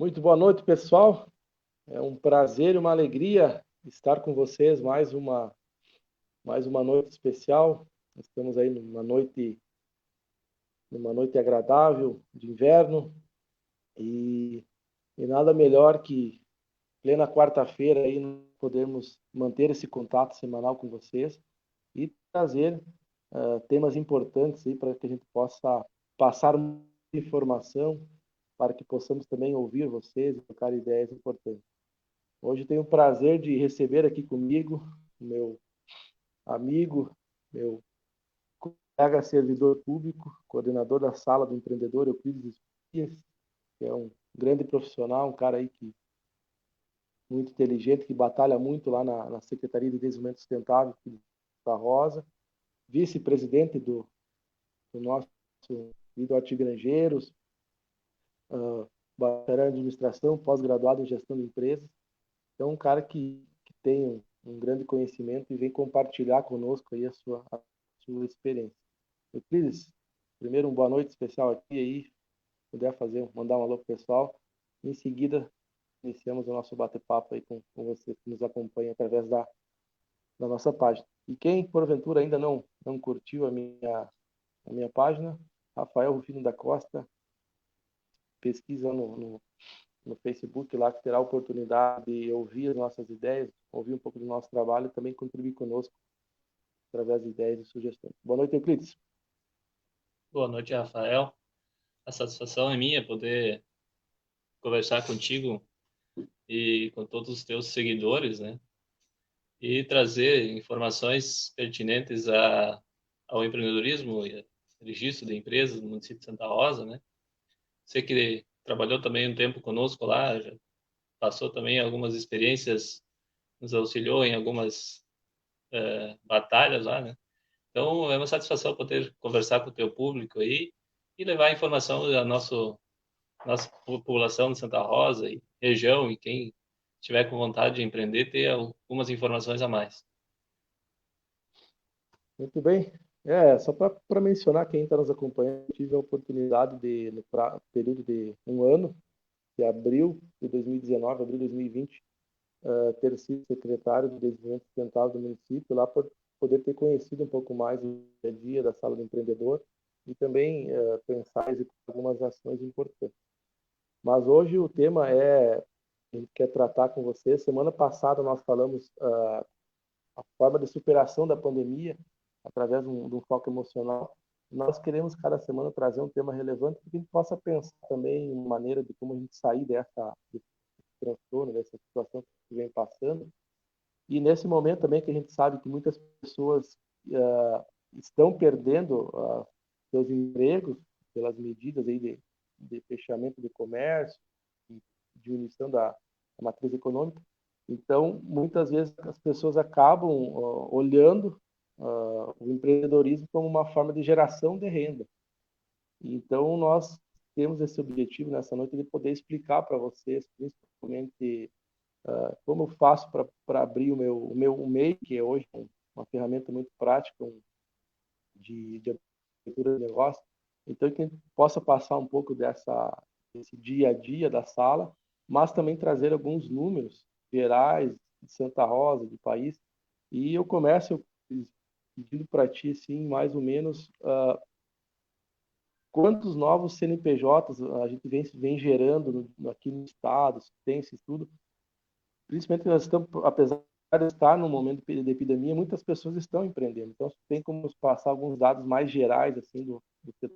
Muito boa noite, pessoal. É um prazer e uma alegria estar com vocês mais uma noite especial. Estamos aí numa noite agradável de inverno e, e nada melhor que plena quarta-feira aí nós podemos manter esse contato semanal com vocês e trazer temas importantes aí para que a gente possa passar informação, para que possamos também ouvir vocês e trocar ideias importantes. Hoje tenho o prazer de receber aqui comigo meu amigo, meu colega servidor público, coordenador da Sala do Empreendedor, Euclides Dias, que é um grande profissional, um cara aí que muito inteligente, que batalha muito lá na Secretaria de Desenvolvimento Sustentável da Rosa, vice-presidente do nosso querido Artigrangeiros, bacharel em administração, pós-graduado em gestão de empresas. Então, um cara que tem um grande conhecimento e vem compartilhar conosco aí a sua experiência. Euclides, primeiro, uma boa noite especial aqui aí, puder mandar um alô pro pessoal. Em seguida, iniciamos o nosso bate-papo aí com você que nos acompanha através da nossa página. E quem, porventura, ainda não curtiu a minha página, Rafael Rufino da Costa, pesquisa no Facebook lá, que terá a oportunidade de ouvir as nossas ideias, ouvir um pouco do nosso trabalho e também contribuir conosco através de ideias e sugestões. Boa noite, Euclides. Boa noite, Rafael. A satisfação é minha poder conversar contigo e com todos os teus seguidores, né? E trazer informações pertinentes ao empreendedorismo e registro de empresas no município de Santa Rosa, né? Você que trabalhou também um tempo conosco lá, já passou também algumas experiências, nos auxiliou em algumas batalhas lá, né? Então, é uma satisfação poder conversar com o teu público aí e levar a informação da nossa população de Santa Rosa e região, e quem tiver com vontade de empreender, ter algumas informações a mais. Muito bem. Só para mencionar quem está nos acompanhando, eu tive a oportunidade no período de um ano, de abril de 2019, abril de 2020, ter sido secretário de Desenvolvimento Sustentável do município, lá por poder ter conhecido um pouco mais o dia a dia da Sala do Empreendedor e também pensar em executar algumas ações importantes. Mas hoje o tema a gente quer tratar com você. Semana passada nós falamos a forma de superação da pandemia através de um foco emocional. Nós queremos cada semana trazer um tema relevante para que a gente possa pensar também em maneira de como a gente sair desse transtorno, dessa situação que vem passando. E nesse momento também que a gente sabe que muitas pessoas estão perdendo seus empregos pelas medidas aí de fechamento do comércio, de diminuição da matriz econômica. Então, muitas vezes as pessoas acabam olhando o empreendedorismo como uma forma de geração de renda. Então, nós temos esse objetivo nessa noite de poder explicar para vocês, principalmente, como eu faço para abrir o MEI, que é hoje uma ferramenta muito prática de abertura de negócio. Então, que a gente possa passar um pouco desse dia a dia da sala, mas também trazer alguns números gerais de Santa Rosa, do país. E eu começo pedindo para ti, assim, mais ou menos, quantos novos CNPJs a gente vem gerando aqui no estado, se tem esse estudo. Principalmente nós estamos, apesar de estar num momento de epidemia, muitas pessoas estão empreendendo. Então, tem como passar alguns dados mais gerais assim do setor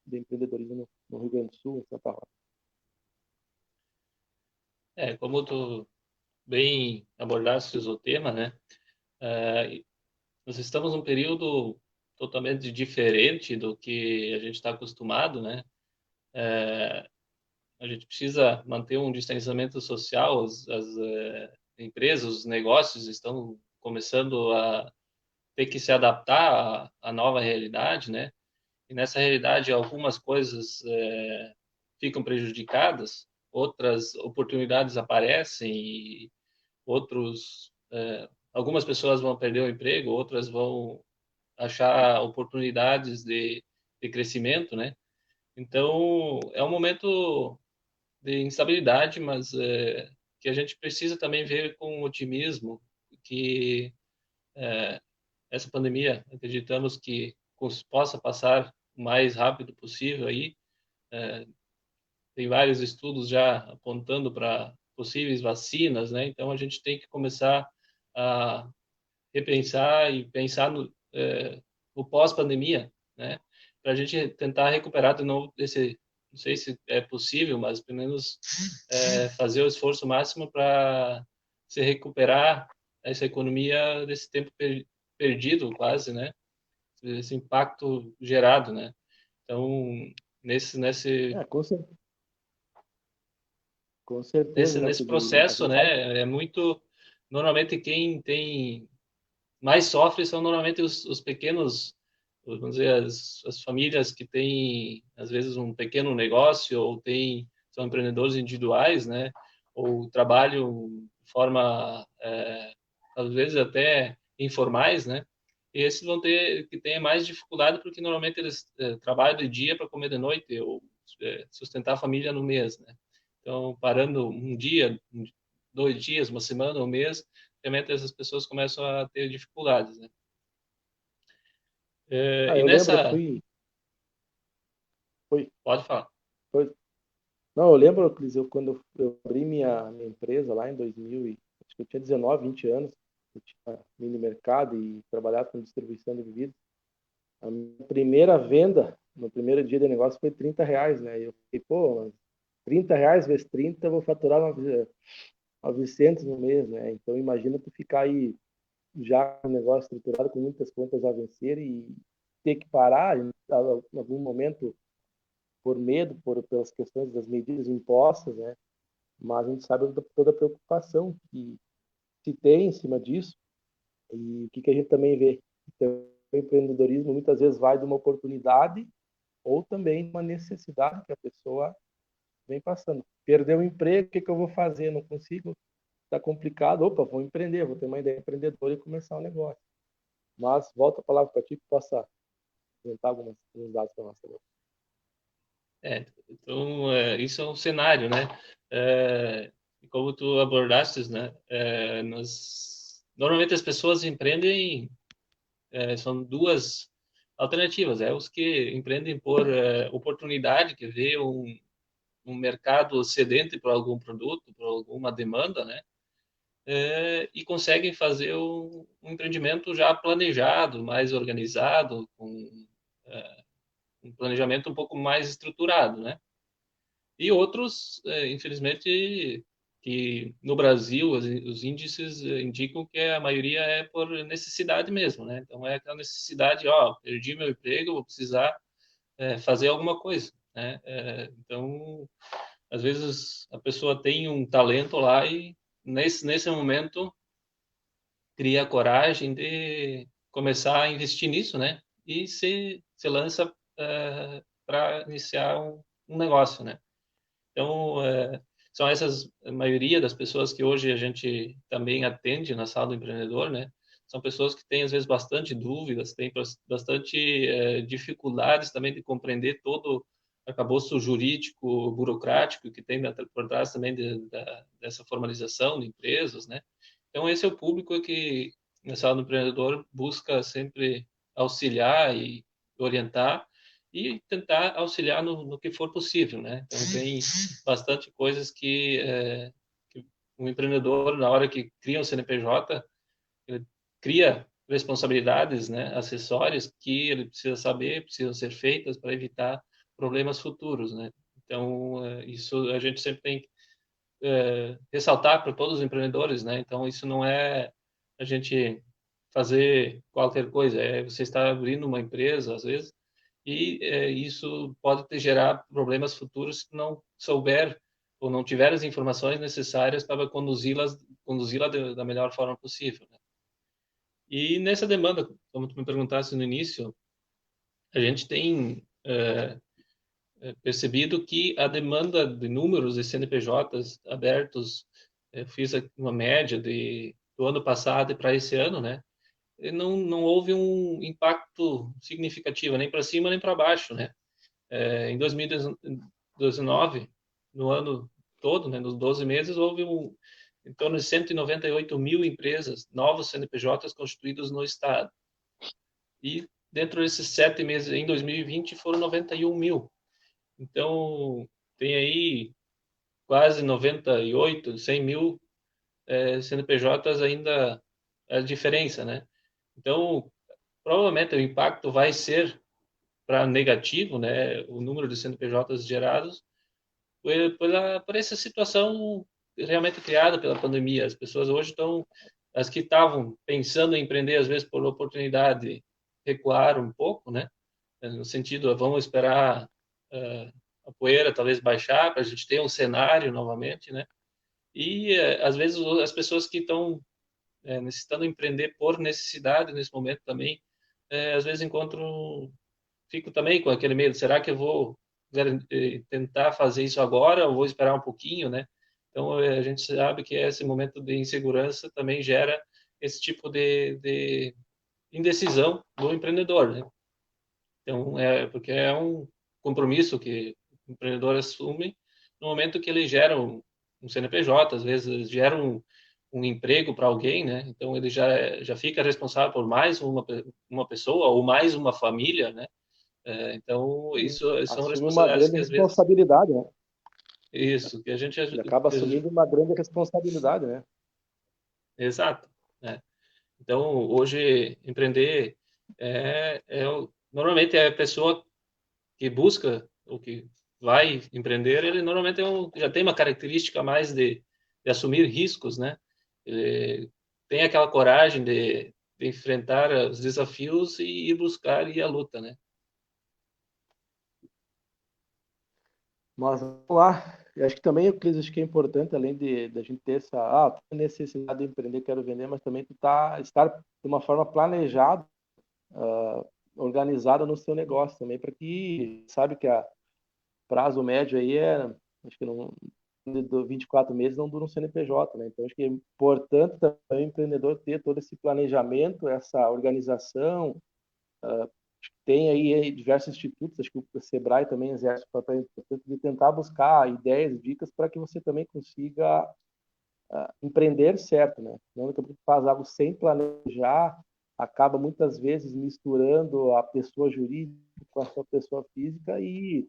de empreendedorismo no Rio Grande do Sul, em Santa Rosa. Como tu bem abordaste o tema, né? Nós estamos num período totalmente diferente do que a gente está acostumado, né? A gente precisa manter um distanciamento social, as empresas, os negócios estão começando a ter que se adaptar à nova realidade, né? E nessa realidade algumas coisas ficam prejudicadas, outras oportunidades aparecem e algumas pessoas vão perder o emprego, outras vão achar oportunidades de crescimento, né? Então é um momento de instabilidade, mas que a gente precisa também ver com otimismo que essa pandemia, acreditamos que possa passar o mais rápido possível aí. Tem vários estudos já apontando para possíveis vacinas, né? Então a gente tem que começar a repensar e pensar no pós-pandemia, né? Para a gente tentar recuperar de novo esse, não sei se é possível, mas pelo menos fazer o esforço máximo para se recuperar essa economia desse tempo perdido, quase, né? Esse impacto gerado, né? Então, nesse É, com certeza, né, nesse Cudi? A processo, gente sabe. né? É muito normalmente quem tem mais sofre são normalmente os pequenos, vamos dizer, as famílias que têm às vezes um pequeno negócio ou são empreendedores individuais, né? Ou trabalham de forma às vezes até informais, né? E esses vão ter que ter mais dificuldade porque normalmente eles trabalham de dia para comer de noite ou sustentar a família no mês, né? Então, parando um dia, 2 dias, uma semana, um mês, realmente essas pessoas começam a ter dificuldades, né? Ah, E eu lembro, foi, pode falar. foi, não, eu lembro, Cris, quando eu abri minha empresa lá em 2000, acho que eu tinha 19, 20 anos, eu tinha mini mercado e trabalhava com distribuição de bebidas. A minha primeira venda, no primeiro dia de negócio, foi R$ 30, né? E eu fiquei, pô, mas R$ 30 vezes 30, eu vou faturar 900 no mês, né? Então imagina tu ficar aí já com o negócio estruturado, com muitas contas a vencer e ter que parar em algum momento por medo, pelas questões das medidas impostas, né? Mas a gente sabe toda a preocupação que se tem em cima disso e o que a gente também vê. Então, o empreendedorismo muitas vezes vai de uma oportunidade ou também de uma necessidade que a pessoa vem passando. Perdeu o emprego, o que eu vou fazer? Não consigo, está complicado. Opa, vou empreender, vou ter uma ideia empreendedora e começar um negócio. Mas volta a palavra para ti que possa apresentar alguns dados para nós também. Então, isso é um cenário, né? É, como tu abordaste, né? Normalmente as pessoas empreendem, são duas alternativas. É os que empreendem por oportunidade, que vê um mercado sedente por algum produto, por alguma demanda, né? E conseguem fazer um empreendimento já planejado, mais organizado, com um planejamento um pouco mais estruturado, né? E outros, infelizmente, que no Brasil os índices indicam que a maioria é por necessidade mesmo, né? Então é aquela necessidade, ó, perdi meu emprego, vou precisar fazer alguma coisa, né? Então, às vezes a pessoa tem um talento lá e nesse momento cria a coragem de começar a investir nisso, né? E se lança para iniciar um negócio, né? Então, são essas, a maioria das pessoas que hoje a gente também atende na sala do empreendedor, né? São pessoas que têm, às vezes, bastante dúvidas, têm bastante dificuldades também de compreender todo o arcabouço jurídico, burocrático que tem por trás também dessa formalização de empresas, né? Então, esse é o público que, na sala do empreendedor, busca sempre auxiliar e orientar, e tentar auxiliar no que for possível, né? Então tem bastante coisas que o empreendedor, na hora que cria o CNPJ, ele cria responsabilidades, né, acessórias que ele precisa saber, precisam ser feitas para evitar problemas futuros, né? Então isso a gente sempre tem que ressaltar para todos os empreendedores, né? Então isso não é a gente fazer qualquer coisa, é você estar abrindo uma empresa às vezes e isso pode te gerar problemas futuros se não souber ou não tiver as informações necessárias para conduzi-la da melhor forma possível, né? E nessa demanda, como tu me perguntaste no início, a gente tem percebido que a demanda de números de CNPJs abertos, fiz uma média do ano passado e para esse ano, né? E não houve um impacto significativo, nem para cima nem para baixo, né? Em 2019, no ano todo, né, nos 12 meses, houve em torno de 198 mil empresas, novos CNPJs constituídos no Estado. E dentro desses 7 meses, em 2020, foram 91 mil. Então, tem aí quase 98, 100 mil CNPJs ainda a diferença, né? Então, provavelmente o impacto vai ser para negativo, né? O número de CNPJs gerados por essa situação realmente criada pela pandemia. As pessoas hoje estão, as que estavam pensando em empreender, às vezes por oportunidade, recuaram um pouco, né? No sentido, vamos esperar a poeira talvez baixar para a gente ter um cenário novamente, né? E às vezes as pessoas que estão necessitando empreender por necessidade nesse momento também, às vezes fico também com aquele medo, será que eu vou tentar fazer isso agora ou vou esperar um pouquinho, né? Então, a gente sabe que esse momento de insegurança também gera esse tipo de indecisão do empreendedor, né? Então, porque é um compromisso que o empreendedor assume no momento que ele gera um CNPJ, às vezes gera um emprego para alguém, né? Então, ele já fica responsável por mais uma pessoa ou mais uma família, né? Então, isso são Assume uma responsabilidades grande que às vezes, responsabilidade, né? isso, que a gente, Ele acaba que a gente- assumindo uma grande responsabilidade, né? exato, né? Então, hoje, empreender normalmente é a pessoa que busca ou que vai empreender, ele normalmente já tem uma característica a mais de assumir riscos, né? Ele tem aquela coragem de enfrentar os desafios e ir buscar e ir à luta, né? Mas vamos lá. Eu acho que também o que acho que é importante, além de a gente ter essa necessidade de empreender, quero vender, mas também tu estar de uma forma planejada, organizada no seu negócio também, para que sabe que a prazo médio aí acho que não, de 24 meses não dura um CNPJ, né? Então acho que é importante também o empreendedor ter todo esse planejamento, essa organização. Tem aí diversos institutos, acho que o Sebrae também exerce um papel importante de tentar buscar ideias, dicas para que você também consiga empreender certo, né? Não é que faz algo sem planejar, acaba muitas vezes misturando a pessoa jurídica com a sua pessoa física e,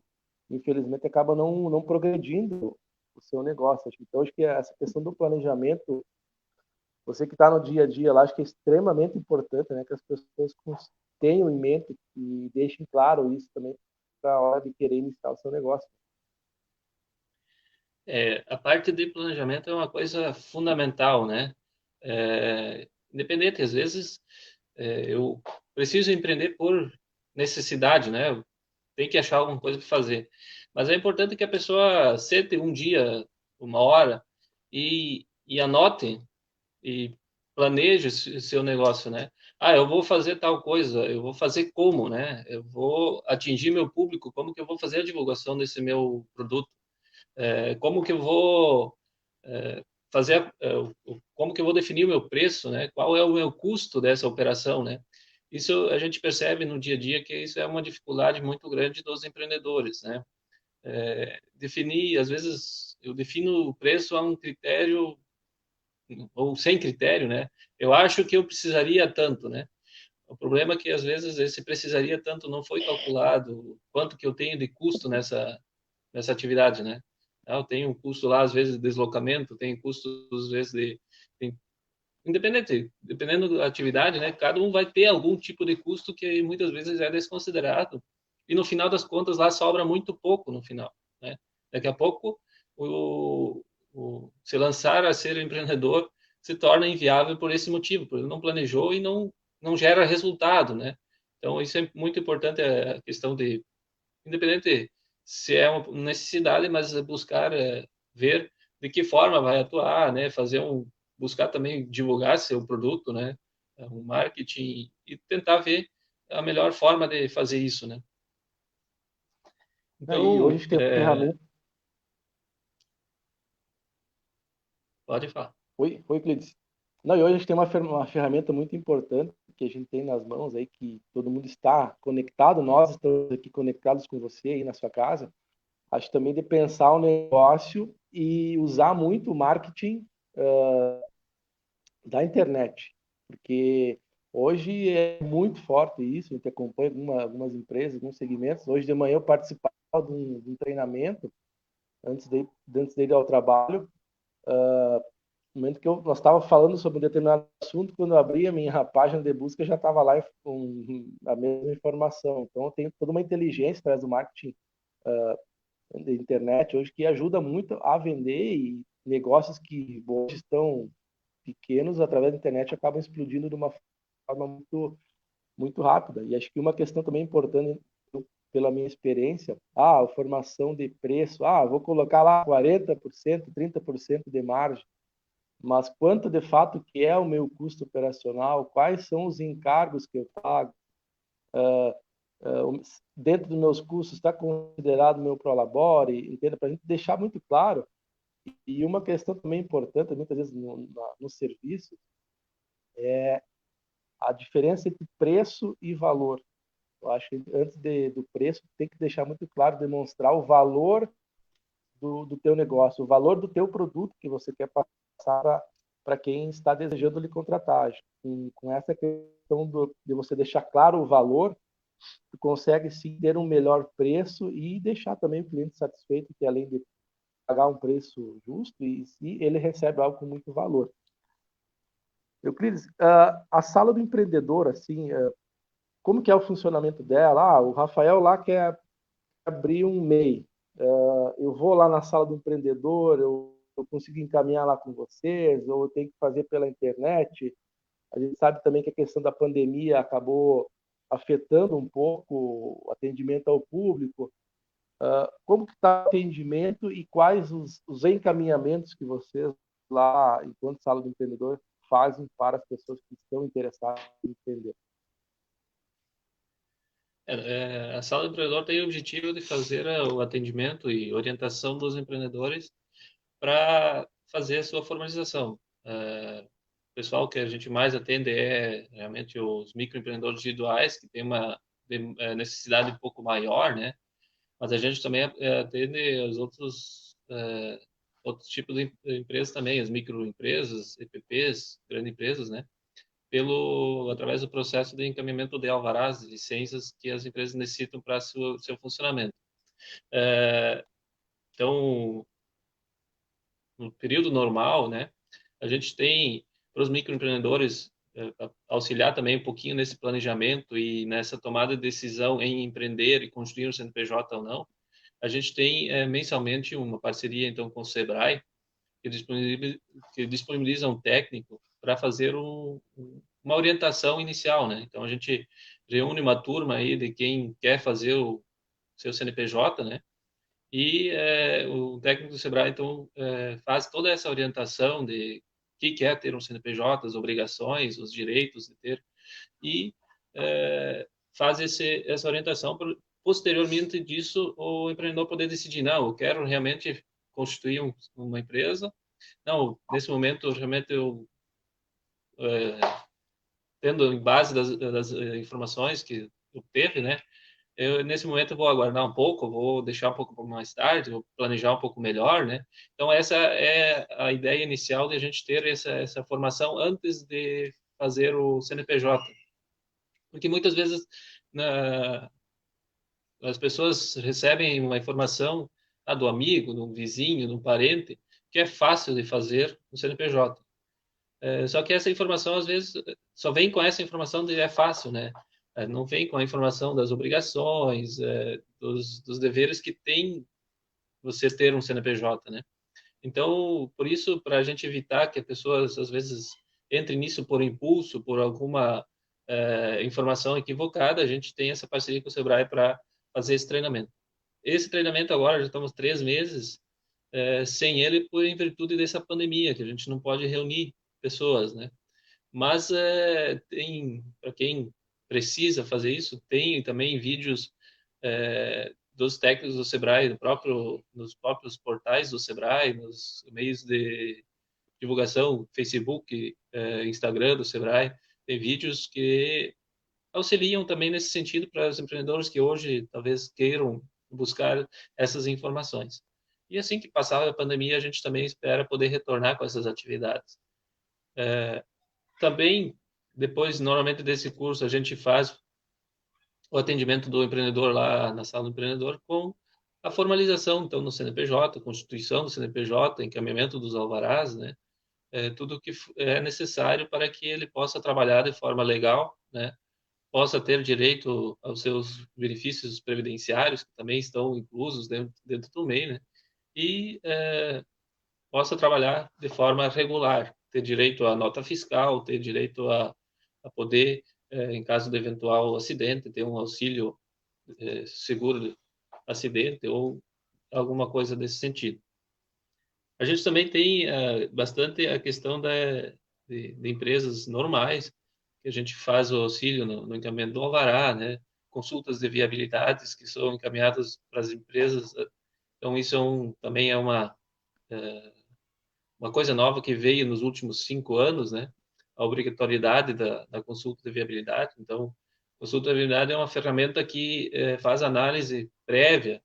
infelizmente, acaba não progredindo o seu negócio. Então, acho que essa questão do planejamento, você que está no dia a dia lá, acho que é extremamente importante, né? Que as pessoas tenham em mente e deixem claro isso também para a hora de querer iniciar o seu negócio. A parte de planejamento é uma coisa fundamental, né? Independente, às vezes eu preciso empreender por necessidade, né? Tem que achar alguma coisa para fazer. Mas é importante que a pessoa sente um dia, uma hora e anote e planeje seu negócio, né? Ah, eu vou fazer tal coisa, eu vou fazer como, né? Eu vou atingir meu público, como que eu vou fazer a divulgação desse meu produto? Como que eu vou fazer, como que eu vou definir o meu preço, né? Qual é o meu custo dessa operação, né? Isso a gente percebe no dia a dia que isso é uma dificuldade muito grande dos empreendedores, né? Definir, às vezes, eu defino o preço a um critério ou sem critério, né? Eu acho que eu precisaria tanto, né? O problema é que às vezes esse precisaria tanto não foi calculado, quanto que eu tenho de custo nessa atividade, né? Eu tenho um custo lá, às vezes, de deslocamento, tem custo, às vezes, independente, dependendo da atividade, né? Cada um vai ter algum tipo de custo que muitas vezes é desconsiderado. E no final das contas, lá sobra muito pouco no final, né? Daqui a pouco, se lançar a ser empreendedor se torna inviável por esse motivo, porque ele não planejou e não gera resultado, né? Então, isso é muito importante, a questão de independente se é uma necessidade, mas buscar ver de que forma vai atuar, né? Buscar também divulgar seu produto, né? Um marketing e tentar ver a melhor forma de fazer isso, né? E hoje a Então, gente tem uma ferramenta. pode falar. Oi, Cleides. Não, e hoje a gente tem uma ferramenta muito importante que a gente tem nas mãos aí, que todo mundo está conectado, nós estamos aqui conectados com você aí na sua casa. Acho também de pensar o negócio e usar muito o marketing da internet, porque hoje é muito forte isso. A gente acompanha algumas empresas, alguns segmentos. Hoje de manhã eu participava de um treinamento antes de ir ao trabalho. No momento que nós estávamos falando sobre um determinado assunto, quando eu abri a minha página de busca, já estava lá com a mesma informação. Então, tem toda uma inteligência atrás do marketing da internet hoje que ajuda muito a vender, e negócios que hoje estão pequenos, através da internet, acabam explodindo de uma forma muito, muito rápida. E acho que uma questão também importante, pela minha experiência, a formação de preço, vou colocar lá 40%, 30% de margem, mas quanto de fato que é o meu custo operacional, quais são os encargos que eu pago, dentro dos meus custos está considerado o meu prolabore, entenda, para a gente deixar muito claro. E uma questão também importante, muitas vezes no serviço, a diferença entre preço e valor. Eu acho que antes do preço, tem que deixar muito claro, demonstrar o valor do teu negócio, o valor do teu produto que você quer passar para quem está desejando lhe contratar. Com essa questão de você deixar claro o valor, tu consegue sim ter um melhor preço e deixar também o cliente satisfeito, que além de pagar um preço justo, e se ele recebe algo com muito valor. Euclides, a sala do empreendedor, assim, como que é o funcionamento dela? O Rafael lá quer abrir um MEI. Eu vou lá na sala do empreendedor, eu consigo encaminhar lá com vocês, ou eu tenho que fazer pela internet. A gente sabe também que a questão da pandemia acabou afetando um pouco o atendimento ao público. Como que está o atendimento e quais os encaminhamentos que vocês lá, enquanto sala do empreendedor, fazem para as pessoas que estão interessadas em empreender? A sala do empreendedor tem o objetivo de fazer o atendimento e orientação dos empreendedores para fazer a sua formalização. O pessoal que a gente mais atende é realmente os microempreendedores individuais, que tem uma necessidade um pouco maior, né? Mas a gente também atende os outros tipos de empresas também, as microempresas, EPPs, grandes empresas, né? Através do processo de encaminhamento de alvarás, de licenças que as empresas necessitam para seu funcionamento. Então, no período normal, né, a gente tem para os microempreendedores auxiliar também um pouquinho nesse planejamento e nessa tomada de decisão em empreender e construir um CNPJ ou não. A gente tem mensalmente uma parceria então com o Sebrae, que disponibiliza um técnico para fazer uma orientação inicial, né? Então a gente reúne uma turma aí de quem quer fazer o seu CNPJ, né? E o técnico do Sebrae então faz toda essa orientação de o que é ter um CNPJ, as obrigações, os direitos de ter, e faz essa orientação. Posteriormente disso, o empreendedor poder decidir, não, eu quero realmente constituir uma empresa. Não, nesse momento, realmente, tendo em base das informações que eu teve, né, nesse momento, eu vou aguardar um pouco, vou deixar um pouco mais tarde, vou planejar um pouco melhor, né? Então, essa é a ideia inicial de a gente ter essa formação antes de fazer o CNPJ. Porque muitas vezes as pessoas recebem uma informação do amigo, do vizinho, do parente, que é fácil de fazer no CNPJ. Só que essa informação, às vezes, só vem com essa informação de é fácil, né? Não vem com a informação das obrigações, dos deveres que tem você ter um CNPJ, né? Então, por isso, para a gente evitar que a pessoa, às vezes, entre nisso por impulso, por alguma informação equivocada, a gente tem essa parceria com o Sebrae para fazer esse treinamento. Esse treinamento agora, já estamos 3 meses sem ele, por em virtude dessa pandemia, que a gente não pode reunir pessoas, né? Mas tem, para quem precisa fazer isso, tem também vídeos dos técnicos do Sebrae, nos próprios portais do Sebrae, nos meios de divulgação, Facebook, Instagram do Sebrae, tem vídeos que auxiliam também nesse sentido para os empreendedores que hoje talvez queiram buscar essas informações. E assim que passar a pandemia, a gente também espera poder retornar com essas atividades. Também, depois, normalmente desse curso, a gente faz o atendimento do empreendedor lá na sala do empreendedor com a formalização, então, no CNPJ, constituição do CNPJ, encaminhamento dos alvarás, né? Tudo que é necessário para que ele possa trabalhar de forma legal, né? Possa ter direito aos seus benefícios previdenciários, que também estão inclusos dentro do MEI, né? E possa trabalhar de forma regular, ter direito à nota fiscal, ter direito a poder, em caso de eventual acidente, ter um auxílio seguro de acidente ou alguma coisa desse sentido. A gente também tem bastante a questão de empresas normais, que a gente faz o auxílio no encaminhamento do alvará, né? Consultas de viabilidades que são encaminhadas para as empresas. Então, isso também é uma coisa nova que veio nos últimos 5 anos, né? A obrigatoriedade da consulta de viabilidade. Então, consulta de viabilidade é uma ferramenta que faz análise prévia,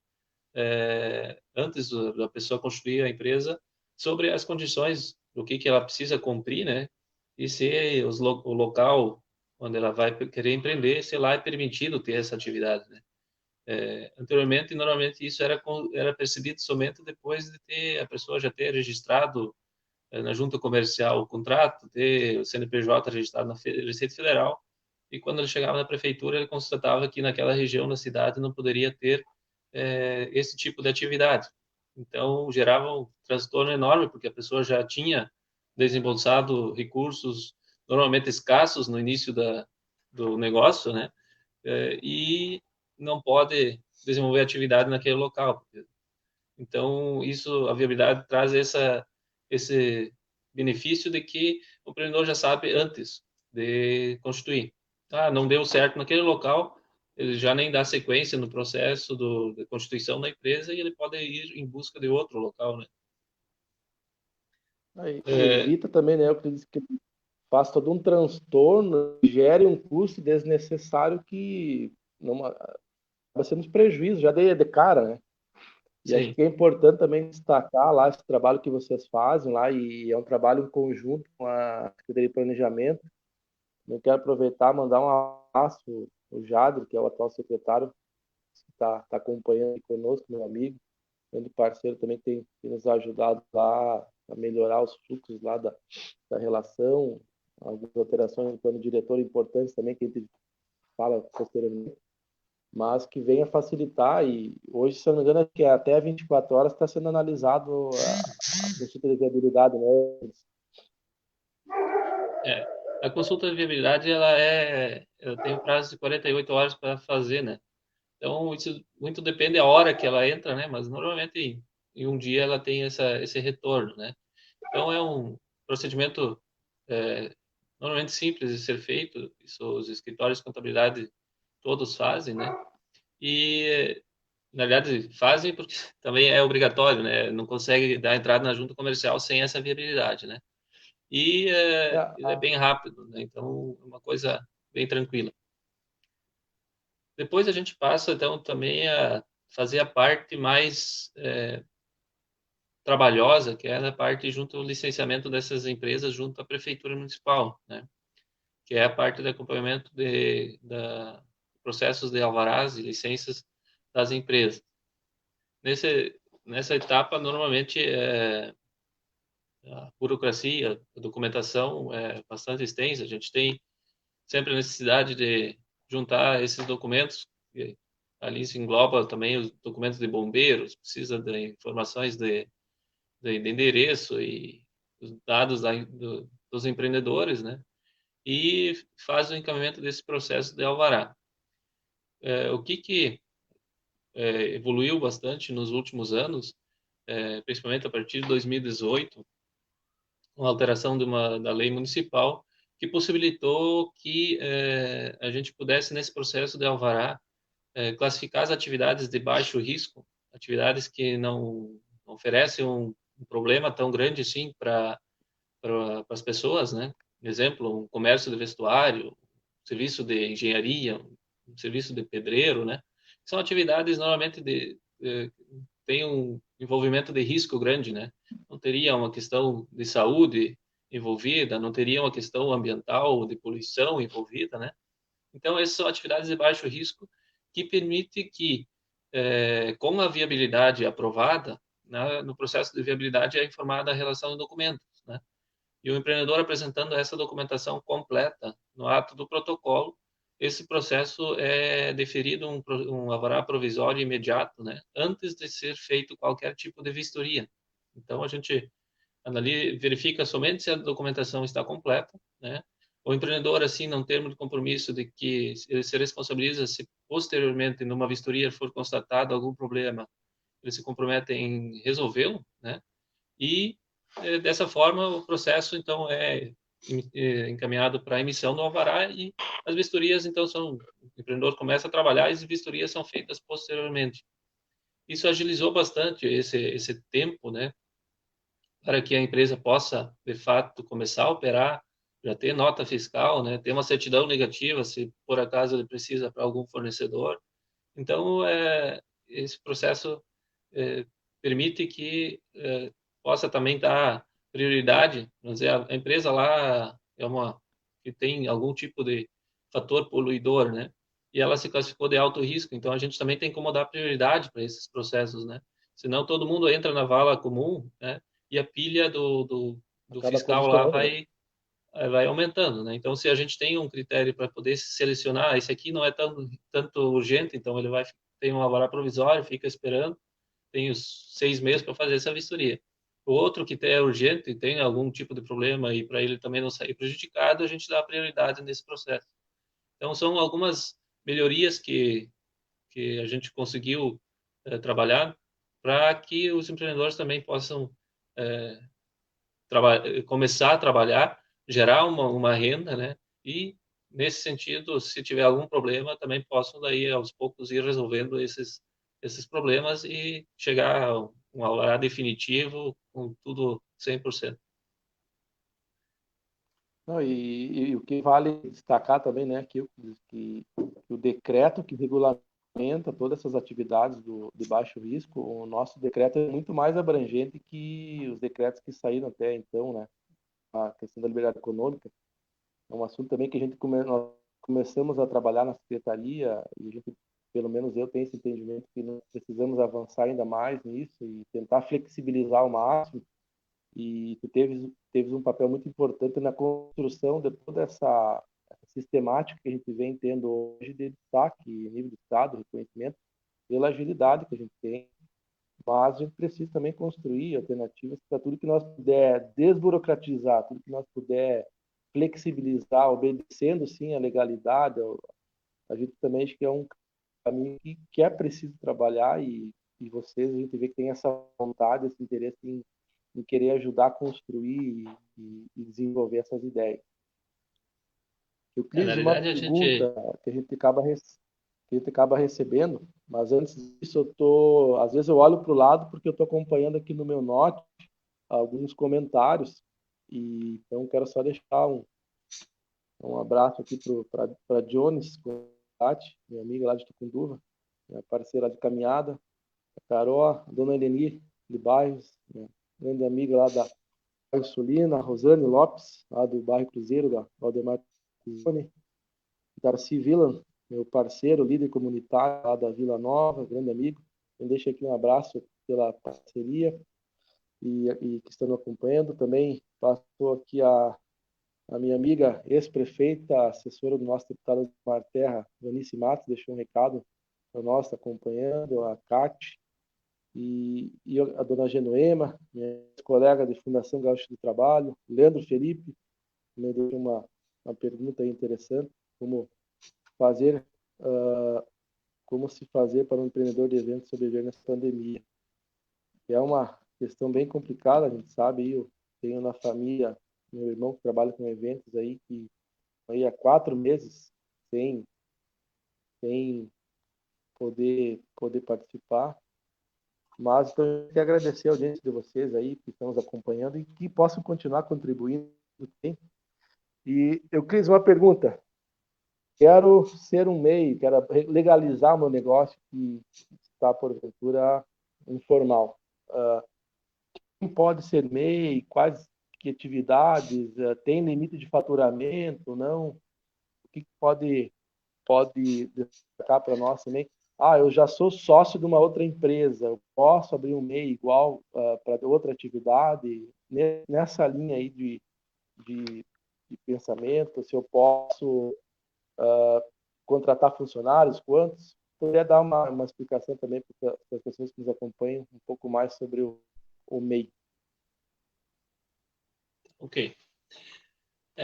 antes da pessoa construir a empresa, sobre as condições, do que ela precisa cumprir, né? E se o local onde ela vai querer empreender, se lá é permitido ter essa atividade, né? Anteriormente, normalmente isso era percebido somente depois de a pessoa já ter registrado na junta comercial o contrato, ter o CNPJ registrado na Receita Federal, e quando ele chegava na prefeitura, ele constatava que naquela região, na cidade, não poderia ter esse tipo de atividade. Então, gerava um transtorno enorme, porque a pessoa já tinha desembolsado recursos normalmente escassos no início do negócio, né? E não pode desenvolver atividade naquele local. Então, a viabilidade traz esse benefício de que o empreendedor já sabe antes de constituir. Não deu certo naquele local, ele já nem dá sequência no processo de constituição da empresa e ele pode ir em busca de outro local, né? Aí, É, evita também, né? Eu acredito que faz todo um transtorno, gere um custo desnecessário que não acaba sendo um prejuízo, já de cara, né? E acho sim, que é importante também destacar lá esse trabalho que vocês fazem lá, e é um trabalho em conjunto com a Secretaria de Planejamento. Eu quero aproveitar e mandar um abraço ao Jadro, que é o atual secretário, que está acompanhando conosco, meu amigo, grande parceiro também tem nos ajudado lá a melhorar os fluxos lá da relação, algumas alterações no plano diretor importantes também, que a gente fala posteriormente, mas que venha facilitar. E hoje, se eu não me engano, que até 24 horas está sendo analisado a consulta de viabilidade, né? é. A consulta de viabilidade, ela tem um prazo de 48 horas para fazer, né? Então, isso muito depende da hora que ela entra, né? Mas normalmente em um dia ela tem esse retorno, né? Então, é um procedimento é, normalmente simples de ser feito, isso os escritórios de contabilidade todos fazem, né? E, na verdade, fazem porque também é obrigatório, né? Não consegue dar entrada na junta comercial sem essa viabilidade, né? E É, ele é bem rápido, né? Então, é uma coisa bem tranquila. Depois a gente passa, então, também a fazer a parte mais trabalhosa, que é a parte junto ao licenciamento dessas empresas junto à prefeitura municipal, né? Que é a parte de acompanhamento da processos de alvarás e licenças das empresas. Nessa etapa, normalmente, a burocracia, a documentação é bastante extensa. A gente tem sempre a necessidade de juntar esses documentos, que ali se engloba também os documentos de bombeiros, precisa de informações de endereço e os dados dos empreendedores, né? E faz o encaminhamento desse processo de alvará. O que evoluiu bastante nos últimos anos, principalmente a partir de 2018, uma alteração da lei municipal que possibilitou que a gente pudesse, nesse processo de alvará, classificar as atividades de baixo risco, atividades que não oferecem um problema tão grande assim para as pessoas, né? Exemplo, um comércio de vestuário, serviço de engenharia, um serviço de pedreiro, né? São atividades normalmente têm envolvimento de risco grande, né? Não teria uma questão de saúde envolvida, não teria uma questão ambiental, de poluição envolvida, né? Então, essas são atividades de baixo risco que permite que, com a viabilidade aprovada, no processo de viabilidade é informada a relação de documentos, né? E o empreendedor apresentando essa documentação completa no ato do protocolo, esse processo é deferido um alvará provisório imediato, né? Antes de ser feito qualquer tipo de vistoria. Então, a gente verifica somente se a documentação está completa, né? O empreendedor, assim, não termo de compromisso de que ele se responsabiliza se posteriormente, numa vistoria, for constatado algum problema, ele se compromete em resolvê-lo, né? E, dessa forma, o processo, então, é encaminhado para a emissão do alvará e as vistorias, então, o empreendedor começa a trabalhar e as vistorias são feitas posteriormente. Isso agilizou bastante esse tempo, né? Para que a empresa possa, de fato, começar a operar, já ter nota fiscal, né, ter uma certidão negativa, se por acaso ele precisa para algum fornecedor. Então, esse processo permite que possa também dar prioridade, vamos dizer, a empresa lá é uma que tem algum tipo de fator poluidor, né? E ela se classificou de alto risco, então a gente também tem como dar prioridade para esses processos, né? Senão todo mundo entra na vala comum, né? E a pilha do Acaba fiscal lá condicionando, né? vai aumentando, né? Então, se a gente tem um critério para poder selecionar, esse aqui não é tanto urgente, então ele vai ter um alvará provisório, fica esperando, tem os 6 meses para fazer essa vistoria. O outro que é urgente, tem algum tipo de problema e para ele também não sair prejudicado, a gente dá prioridade nesse processo. Então, são algumas melhorias que a gente conseguiu trabalhar para que os empreendedores também possam é, começar a trabalhar, gerar uma renda, né? E, nesse sentido, se tiver algum problema, também possam, daí, aos poucos, ir resolvendo esses problemas e chegar a um alvará definitivo com tudo 100%. Não, e o que vale destacar também, né, que o decreto que regulamenta todas essas atividades de baixo risco, o nosso decreto é muito mais abrangente que os decretos que saíram até então, né? A questão da liberdade econômica é um assunto também que nós começamos a trabalhar na secretaria e a gente, pelo menos eu tenho esse entendimento que nós precisamos avançar ainda mais nisso e tentar flexibilizar ao máximo. E tu teves um papel muito importante na construção de toda essa sistemática que a gente vem tendo hoje de destaque, nível de Estado, reconhecimento, pela agilidade que a gente tem, mas a gente precisa também construir alternativas para tudo que nós puder desburocratizar, tudo que nós puder flexibilizar, obedecendo sim a legalidade. A gente também acho que é um caminho que é preciso trabalhar e vocês, a gente vê que tem essa vontade, esse interesse em querer ajudar a construir e desenvolver essas ideias. Eu Na fiz uma realidade, a gente... pergunta que a gente acaba recebendo, mas antes disso às vezes eu olho para o lado porque eu estou acompanhando aqui no meu note alguns comentários e então quero só deixar um abraço aqui para Jones, minha amiga lá de Tucunduva, minha parceira de caminhada, a Carol, a dona Eleni de Bairros, minha grande amiga lá da bairro Sulina, a Rosane Lopes, lá do bairro Cruzeiro, da Valdemar Cusone, Darcy Villan, meu parceiro, líder comunitário lá da Vila Nova, grande amigo. Eu deixo aqui um abraço pela parceria e que estão me acompanhando. Também passou aqui a minha amiga ex-prefeita, assessora do nosso deputado Mar Terra, Vanice Matos, deixou um recado para nós, está acompanhando, a Cate, e a dona Genoema, minha colega de Fundação Gaúcho do Trabalho, Leandro Felipe, me deu uma pergunta interessante, fazer, uh, como se fazer para um empreendedor de eventos sobreviver nessa pandemia. É uma questão bem complicada, a gente sabe, eu tenho na família meu irmão que trabalha com eventos aí, que aí há 4 meses sem, sem poder participar. Mas então, eu quero agradecer a audiência de vocês aí que estão nos acompanhando e que possam continuar contribuindo. E eu fiz uma pergunta. Quero ser um MEI, quero legalizar o meu negócio que está, porventura, informal. quem pode ser MEI, quais que atividades, tem limite de faturamento, não? O que pode destacar para nós também? Eu já sou sócio de uma outra empresa, eu posso abrir um MEI igual para outra atividade? Nessa linha aí de pensamento, se eu posso contratar funcionários, quantos? Poderia dar uma explicação também para as pessoas que nos acompanham um pouco mais sobre o MEI. Ok.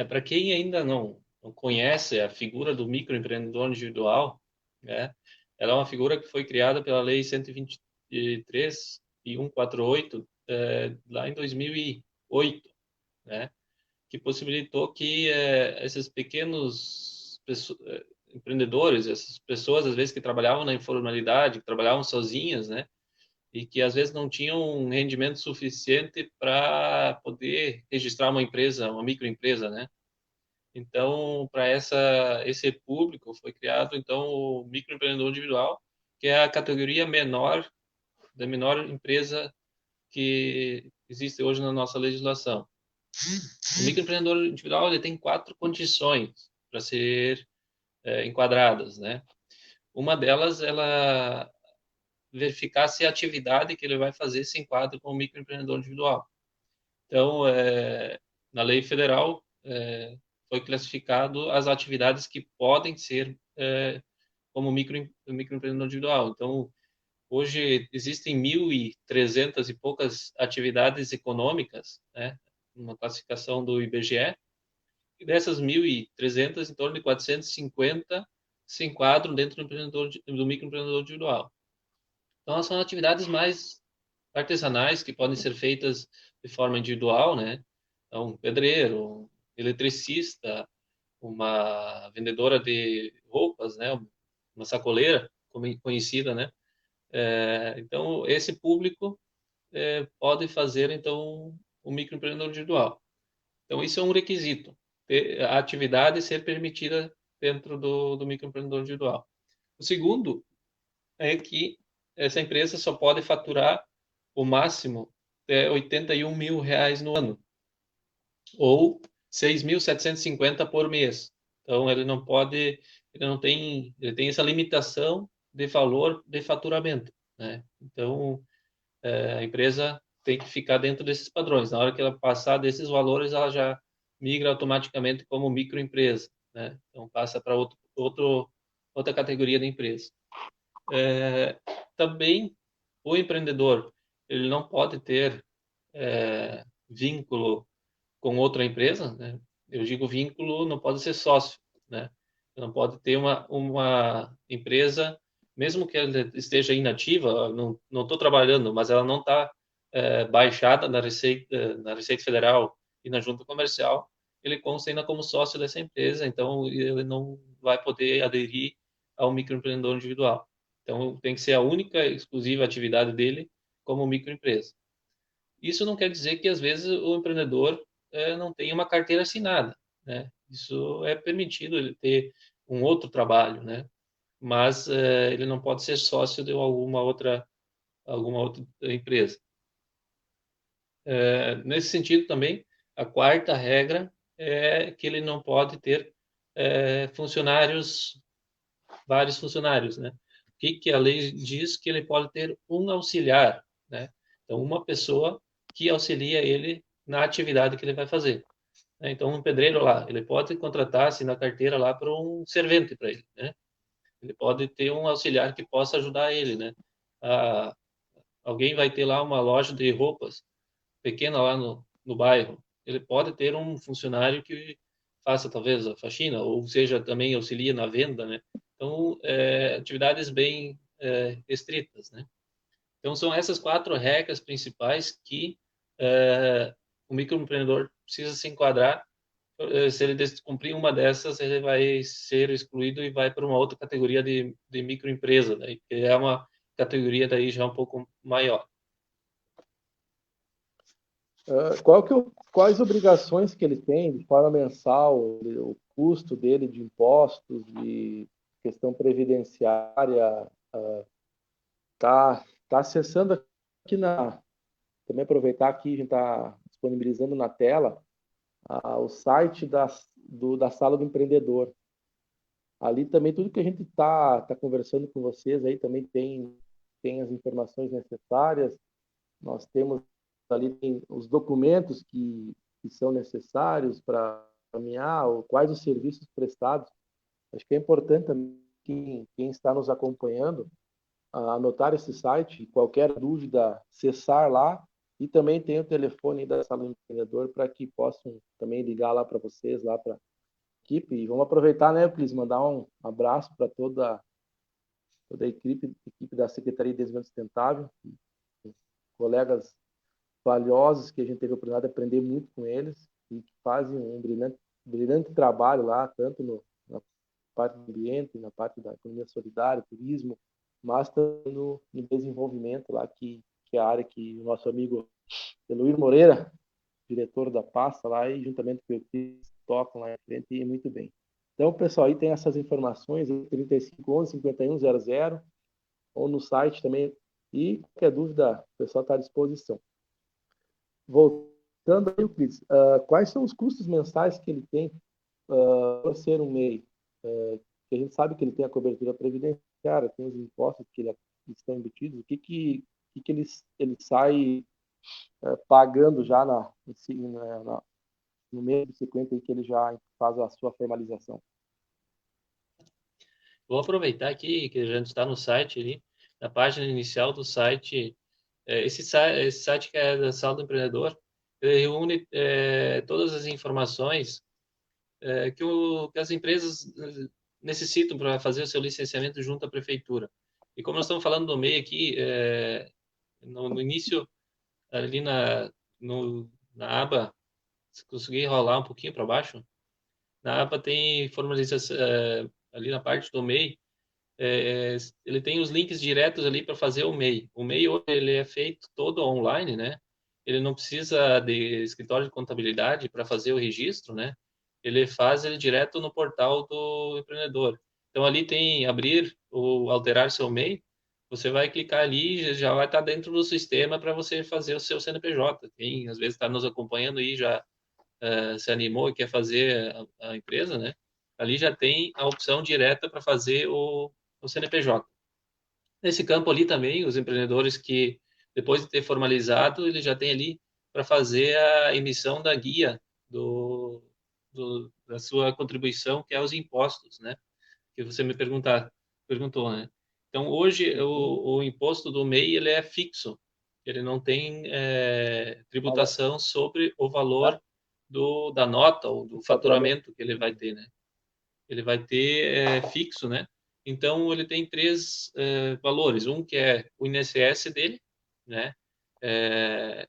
Para quem ainda não conhece a figura do microempreendedor individual, né, ela é uma figura que foi criada pela Lei 123 e 148 lá em 2008, né, que possibilitou que esses pequenos empreendedores, essas pessoas às vezes que trabalhavam na informalidade, que trabalhavam sozinhas, né, e que às vezes não tinham um rendimento suficiente para poder registrar uma empresa, uma microempresa, né? Então, para esse público foi criado então o microempreendedor individual, que é a categoria menor da menor empresa que existe hoje na nossa legislação. O microempreendedor individual ele tem 4 condições para ser enquadradas, né? Uma delas, ela verificar se a atividade que ele vai fazer se enquadra com o microempreendedor individual. Então, na lei federal, foi classificado as atividades que podem ser como microempreendedor individual. Então, hoje existem 1.300 e poucas atividades econômicas, né, uma classificação do IBGE, e dessas 1.300, em torno de 450 se enquadram dentro do microempreendedor individual. Então, são atividades mais artesanais que podem ser feitas de forma individual, né? Então, um pedreiro, um eletricista, uma vendedora de roupas, né? Uma sacoleira, como é conhecida, né? Então, esse público pode fazer, então, o microempreendedor individual. Então, isso é um requisito, a atividade ser permitida dentro do microempreendedor individual. O segundo é que essa empresa só pode faturar o máximo é R$ 81.000 no ano, ou 6.750 por mês. Então, ele não pode, ele tem essa limitação de valor de faturamento, né? Então, a empresa tem que ficar dentro desses padrões. Na hora que ela passar desses valores, ela já migra automaticamente como microempresa, né? Então, passa para outra categoria de empresa. Também o empreendedor ele não pode ter vínculo com outra empresa, né? Eu digo vínculo, não pode ser sócio, né? Não pode ter uma empresa, mesmo que ela esteja inativa, não estou trabalhando, mas ela não está baixada na Receita Federal e na Junta Comercial, ele consta ainda como sócio dessa empresa, então ele não vai poder aderir ao microempreendedor individual. Então tem que ser a única exclusiva atividade dele como microempresa. Isso não quer dizer que às vezes o empreendedor não tenha uma carteira assinada, né? Isso é permitido ele ter um outro trabalho, né? Mas ele não pode ser sócio de alguma outra empresa. Nesse sentido também, a quarta regra é que ele não pode ter vários funcionários, né? O que a lei diz? Que ele pode ter um auxiliar, né? Então, uma pessoa que auxilia ele na atividade que ele vai fazer, né? Então, um pedreiro lá, ele pode contratar-se na carteira lá para um servente para ele, né? Ele pode ter um auxiliar que possa ajudar ele, né? Ah, alguém vai ter lá uma loja de roupas pequena lá no bairro, ele pode ter um funcionário que faça talvez a faxina, ou seja, também auxilia na venda, né? Então, atividades bem estritas, né? Então, são essas 4 regras principais que o microempreendedor precisa se enquadrar. Se ele descumprir uma dessas, ele vai ser excluído e vai para uma outra categoria de microempresa, né? Que é uma categoria daí já um pouco maior. Quais obrigações que ele tem de forma mensal, o custo dele de impostos, de questão previdenciária, tá acessando aqui também aproveitar aqui, a gente está disponibilizando na tela o site da Sala do Empreendedor. Ali também tudo que a gente tá conversando com vocês aí também tem as informações necessárias. Nós temos ali os documentos que são necessários para caminhar, ou quais os serviços prestados. Acho que é importante também quem está nos acompanhando anotar esse site, qualquer dúvida, acessar lá, e também tem o telefone da Sala do Empreendedor para que possam também ligar lá para vocês, lá para a equipe. E vamos aproveitar, né, Plis, mandar um abraço para toda a equipe da Secretaria de Desenvolvimento Sustentável, colegas valiosos que a gente teve a oportunidade de aprender muito com eles e que fazem um brilhante trabalho lá, tanto na parte do ambiente, na parte da economia solidária, turismo, mas também no desenvolvimento lá, que é a área que o nosso amigo Eloir Moreira, diretor da pasta lá, e juntamente com o Cris, tocam lá em frente e muito bem. Então, pessoal, aí tem essas informações, 3511-5100, ou no site também, e qualquer dúvida, o pessoal está à disposição. Voltando aí, Cris, quais são os custos mensais que ele tem por ser um MEI? Que a gente sabe que ele tem a cobertura previdenciária, tem os impostos que estão embutidos, o que ele sai pagando já no mês subsequente que ele já faz a sua formalização. Vou aproveitar aqui que a gente está no site ali, na página inicial do site. Esse site que é da Sala do Empreendedor, ele reúne todas as informações que as empresas necessitam para fazer o seu licenciamento junto à prefeitura. E como nós estamos falando do MEI aqui, no início, ali na aba, se conseguir rolar um pouquinho para baixo, na aba tem formalização, ali na parte do MEI, ele tem os links diretos ali para fazer o MEI. O MEI hoje ele é feito todo online, né? Ele não precisa de escritório de contabilidade para fazer o registro, né? Ele faz ele direto no portal do empreendedor. Então ali tem abrir ou alterar seu MEI. Você vai clicar ali e já vai estar dentro do sistema para você fazer o seu CNPJ. Quem às vezes está nos acompanhando aí já se animou e quer fazer a empresa, né? Ali já tem a opção direta para fazer o CNPJ. Nesse campo ali também, os empreendedores que, depois de ter formalizado, ele já tem ali para fazer a emissão da guia da sua contribuição, que é os impostos, né? Que você perguntou, né? Então, hoje, o imposto do MEI, ele é fixo. Ele não tem tributação sobre o valor da nota ou do faturamento que ele vai ter, né? Ele vai ter fixo, né? Então, ele tem três valores. Um que é o INSS dele, né?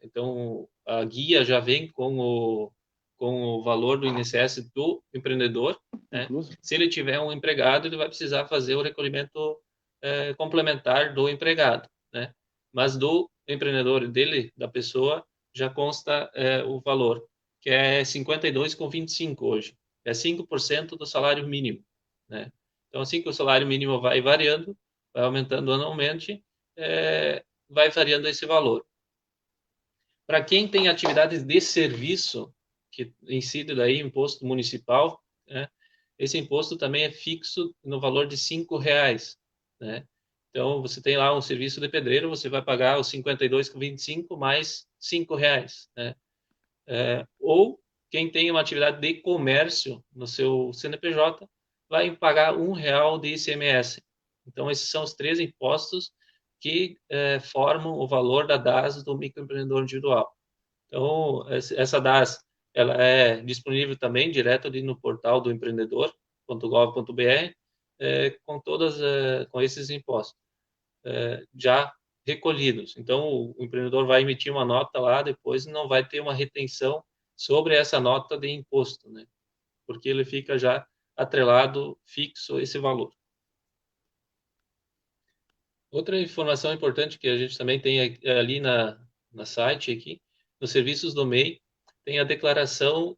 Então, a guia já vem com o valor do INSS do empreendedor, né? Se ele tiver um empregado, ele vai precisar fazer o recolhimento complementar do empregado, né? Mas do empreendedor dele, da pessoa, já consta o valor, que é 52,25 hoje. É 5% do salário mínimo, né? Então, assim que o salário mínimo vai variando, vai aumentando anualmente, vai variando esse valor. Para quem tem atividades de serviço, que incide daí imposto municipal, né? Esse imposto também é fixo no valor de R$ 5, né? Então, você tem lá um serviço de pedreiro, você vai pagar os 52,25 mais R$ 5, né? Ou quem tem uma atividade de comércio no seu CNPJ vai pagar R$ 1 de ICMS. Então, esses são os três impostos que formam o valor da DAS do microempreendedor individual. Então, essa DAS ela é disponível também direto ali no portal do empreendedor.gov.br, com esses impostos já recolhidos. Então, o empreendedor vai emitir uma nota lá, depois não vai ter uma retenção sobre essa nota de imposto, né? Porque ele fica já atrelado, fixo esse valor. Outra informação importante que a gente também tem ali na site aqui, nos serviços do MEI, tem a declaração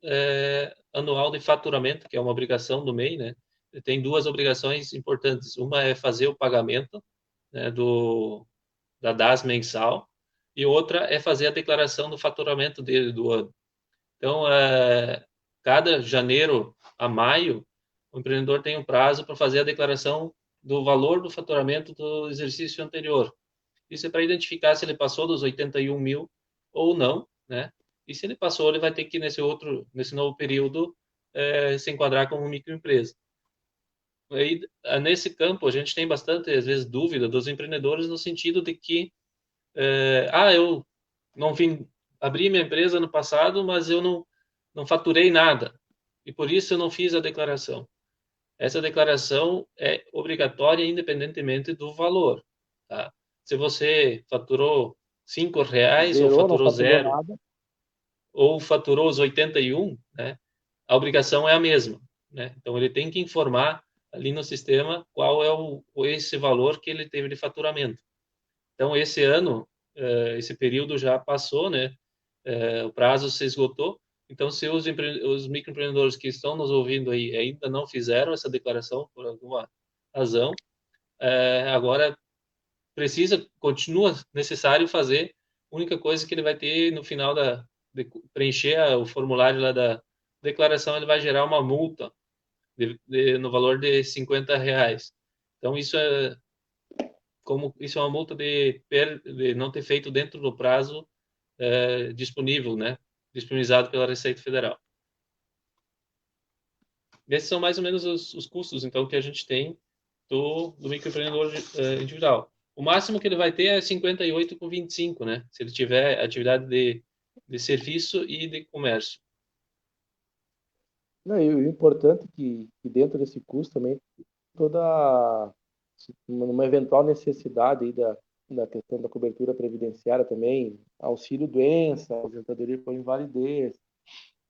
anual de faturamento, que é uma obrigação do MEI, né? Tem duas obrigações importantes. Uma é fazer o pagamento, né, da DAS mensal, e outra é fazer a declaração do faturamento dele do ano. Então, cada janeiro a maio, o empreendedor tem um prazo para fazer a declaração do valor do faturamento do exercício anterior. Isso é para identificar se ele passou dos 81 mil ou não, né? E se ele passou, ele vai ter que, nesse novo período, se enquadrar como microempresa. Aí, nesse campo, a gente tem bastante, às vezes, dúvida dos empreendedores no sentido de que, eu não vim abrir minha empresa no passado, mas eu não faturei nada. E por isso eu não fiz a declaração. Essa declaração é obrigatória independentemente do valor, tá? Se você faturou R$ 5 ou Zerou, não faturou faturou zero, nada. ou faturou os 81, né? A obrigação é a mesma, né? Então ele tem que informar ali no sistema qual é esse valor que ele teve de faturamento. Então esse ano, esse período já passou, né? O prazo se esgotou. Então, se os microempreendedores que estão nos ouvindo aí ainda não fizeram essa declaração por alguma razão, agora continua necessário fazer. A única coisa que ele vai ter no final de preencher o formulário lá da declaração, ele vai gerar uma multa no valor de R$ 50. Então, isso é uma multa de não ter feito dentro do prazo disponível, né? Disponibilizado pela Receita Federal. Esses são mais ou menos os custos, então, que a gente tem do microempreendedor individual. O máximo que ele vai ter é 58,25, né? Se ele tiver atividade de serviço e de comércio. Não, e o importante é que dentro desse custo também toda uma eventual necessidade aí da questão da cobertura previdenciária também, auxílio doença, aposentadoria por invalidez,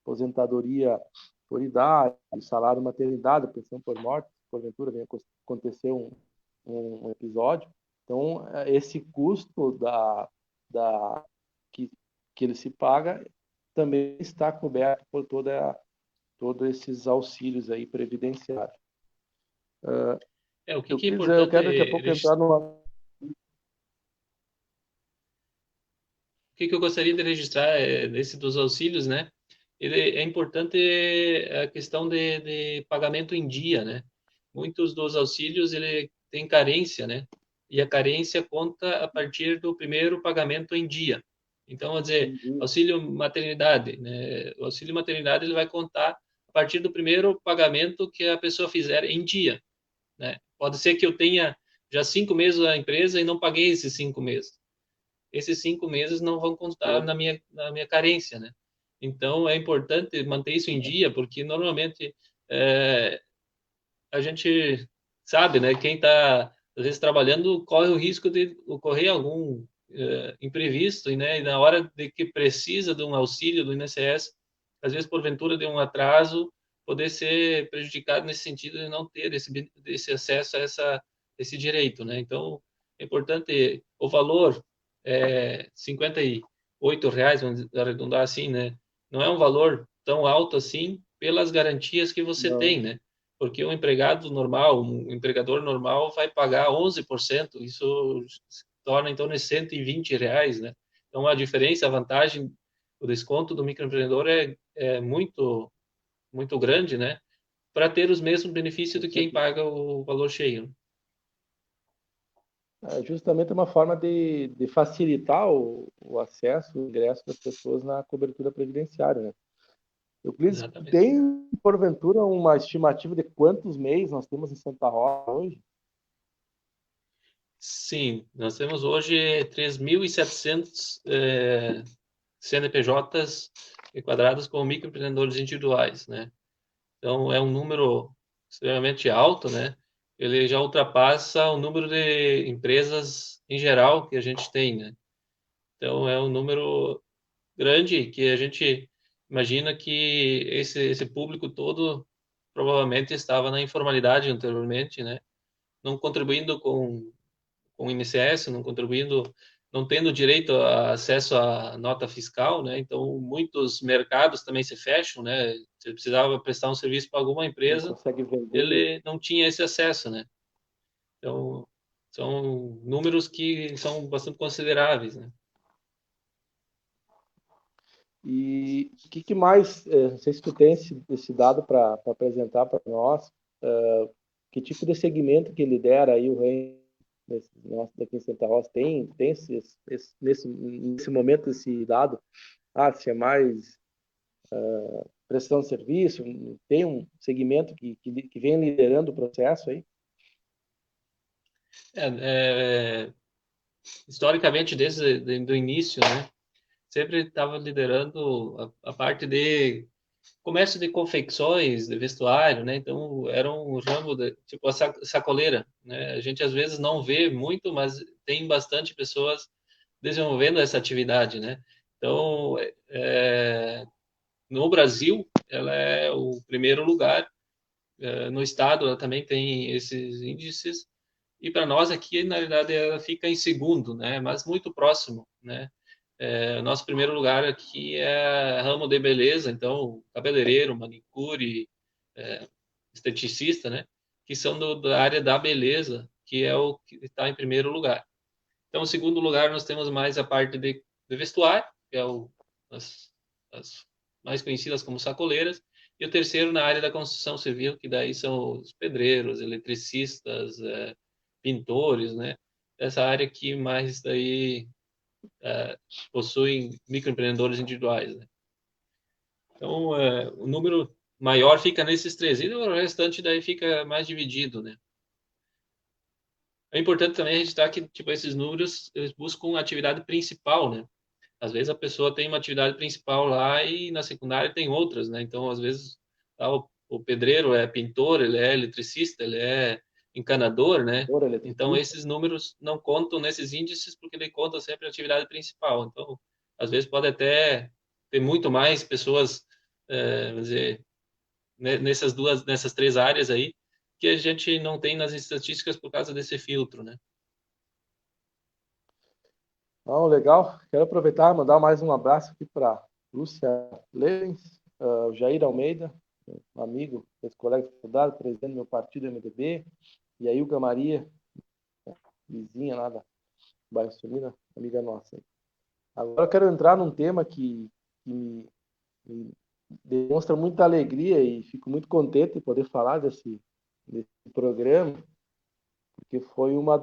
aposentadoria por idade, salário maternidade, pensão por morte, porventura venha acontecer um episódio. Então, esse custo da que, que ele se paga também está coberto por todos esses auxílios aí previdenciários. O que, Eu que é eu importante quero daqui a pouco entrar numa. o que eu gostaria de registrar nesse dos auxílios, né? Ele é importante a questão de pagamento em dia, né? Muitos dos auxílios ele tem carência, né? E a carência conta a partir do primeiro pagamento em dia. Então, vou dizer, auxílio maternidade, né? O auxílio maternidade ele vai contar a partir do primeiro pagamento que a pessoa fizer em dia, né? Pode ser que eu tenha já 5 meses na empresa e não paguei esses 5 meses. Esses 5 meses não vão constar na minha carência, né? Então, é importante manter isso em dia, porque normalmente é, a gente sabe, né? Quem está, às vezes, trabalhando corre o risco de ocorrer algum imprevisto, né? E na hora de que precisa de um auxílio do INSS, às vezes, porventura, de um atraso, poder ser prejudicado nesse sentido de não ter esse acesso a esse direito, né? Então, é importante o valor R$ 58, vamos arredondar assim, né? Não é um valor tão alto assim pelas garantias que você tem, Não, né? Porque um empregado normal, um empregador normal vai pagar 11%, isso se torna em torno de R$ 120, né? Então a diferença, a vantagem, o desconto do microempreendedor é muito, muito grande, né? Para ter os mesmos benefícios do que quem paga o valor cheio. é justamente uma forma de facilitar o acesso, o ingresso das pessoas na cobertura previdenciária, né? Euclides, Exatamente. tem, porventura, uma estimativa de quantos MEIs nós temos em Santa Rosa hoje? Sim, nós temos hoje 3.700 CNPJs enquadrados como microempreendedores individuais, né? Então, é um número extremamente alto, né? Ele já ultrapassa o número de empresas em geral que a gente tem, né? Então, é um número grande que a gente imagina que esse público todo provavelmente estava na informalidade anteriormente, né? Não contribuindo com o INSS, não contribuindo, não tendo direito a acesso à nota fiscal, né? Então, muitos mercados também se fecham, né? Se ele precisava prestar um serviço para alguma Não empresa, consegue vender? ele não tinha esse acesso, né? Então, são números que são bastante consideráveis, né? E o que mais, não sei se tu tem esse dado para apresentar para nós, que tipo de segmento que lidera aí o ranking nosso daqui em Santa Rosa? Tem nesse momento esse dado? Se é mais prestação de serviço, tem um segmento que vem liderando o processo aí? Historicamente, desde o início, né, sempre estava liderando a parte de comércio de confecções, de vestuário, né? Então era um ramo de, tipo a sacoleira, né? A gente às vezes não vê muito, mas tem bastante pessoas desenvolvendo essa atividade, né? Então, no Brasil, ela é o primeiro lugar. No estado, ela também tem esses índices. E para nós aqui, na verdade, ela fica em segundo, né? Mas muito próximo, né? Nosso primeiro lugar aqui é ramo de beleza, então cabeleireiro, manicure, esteticista, né? Que são da área da beleza, que é o que está em primeiro lugar. Então, em segundo lugar, nós temos mais a parte de vestuário, que é as mais conhecidas como sacoleiras, e o terceiro na área da construção civil, que daí são os pedreiros, eletricistas, pintores, né? Essa área que mais daí possuem microempreendedores individuais, né? Então, o número maior fica nesses três, e o restante daí fica mais dividido, né? É importante também registrar que, tipo, esses números, eles buscam atividade principal, né? Às vezes a pessoa tem uma atividade principal lá e na secundária tem outras, né? Então, às vezes, o pedreiro é pintor, ele é eletricista, ele é encanador, né? Motor, Então, eletricista? esses números não contam nesses índices porque ele conta sempre a atividade principal. Então, às vezes pode até ter muito mais pessoas, vamos dizer, nessas três áreas aí, que a gente não tem nas estatísticas por causa desse filtro, né? Não, legal. Quero aproveitar e mandar mais um abraço aqui para Lúcia Lens, Jair Almeida, um amigo, ex-colega de faculdade, presidente do meu partido MDB, e a Ilka Maria, vizinha lá da bairro Sulina, amiga nossa. Agora eu quero entrar num tema que me demonstra muita alegria e fico muito contente de poder falar desse programa, porque foi uma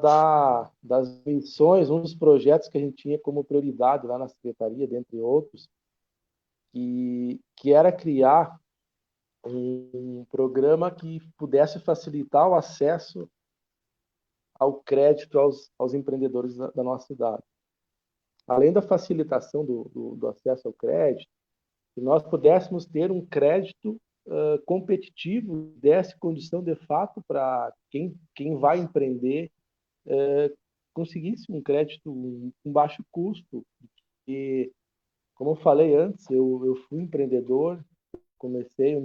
das missões, um dos projetos que a gente tinha como prioridade lá na secretaria, dentre outros, que era criar um programa que pudesse facilitar o acesso ao crédito aos empreendedores da nossa cidade. Além da facilitação do acesso ao crédito, que nós pudéssemos ter um crédito competitivo, desse condição de fato para quem vai empreender conseguisse um crédito com baixo custo. E, como eu falei antes, eu fui empreendedor, comecei a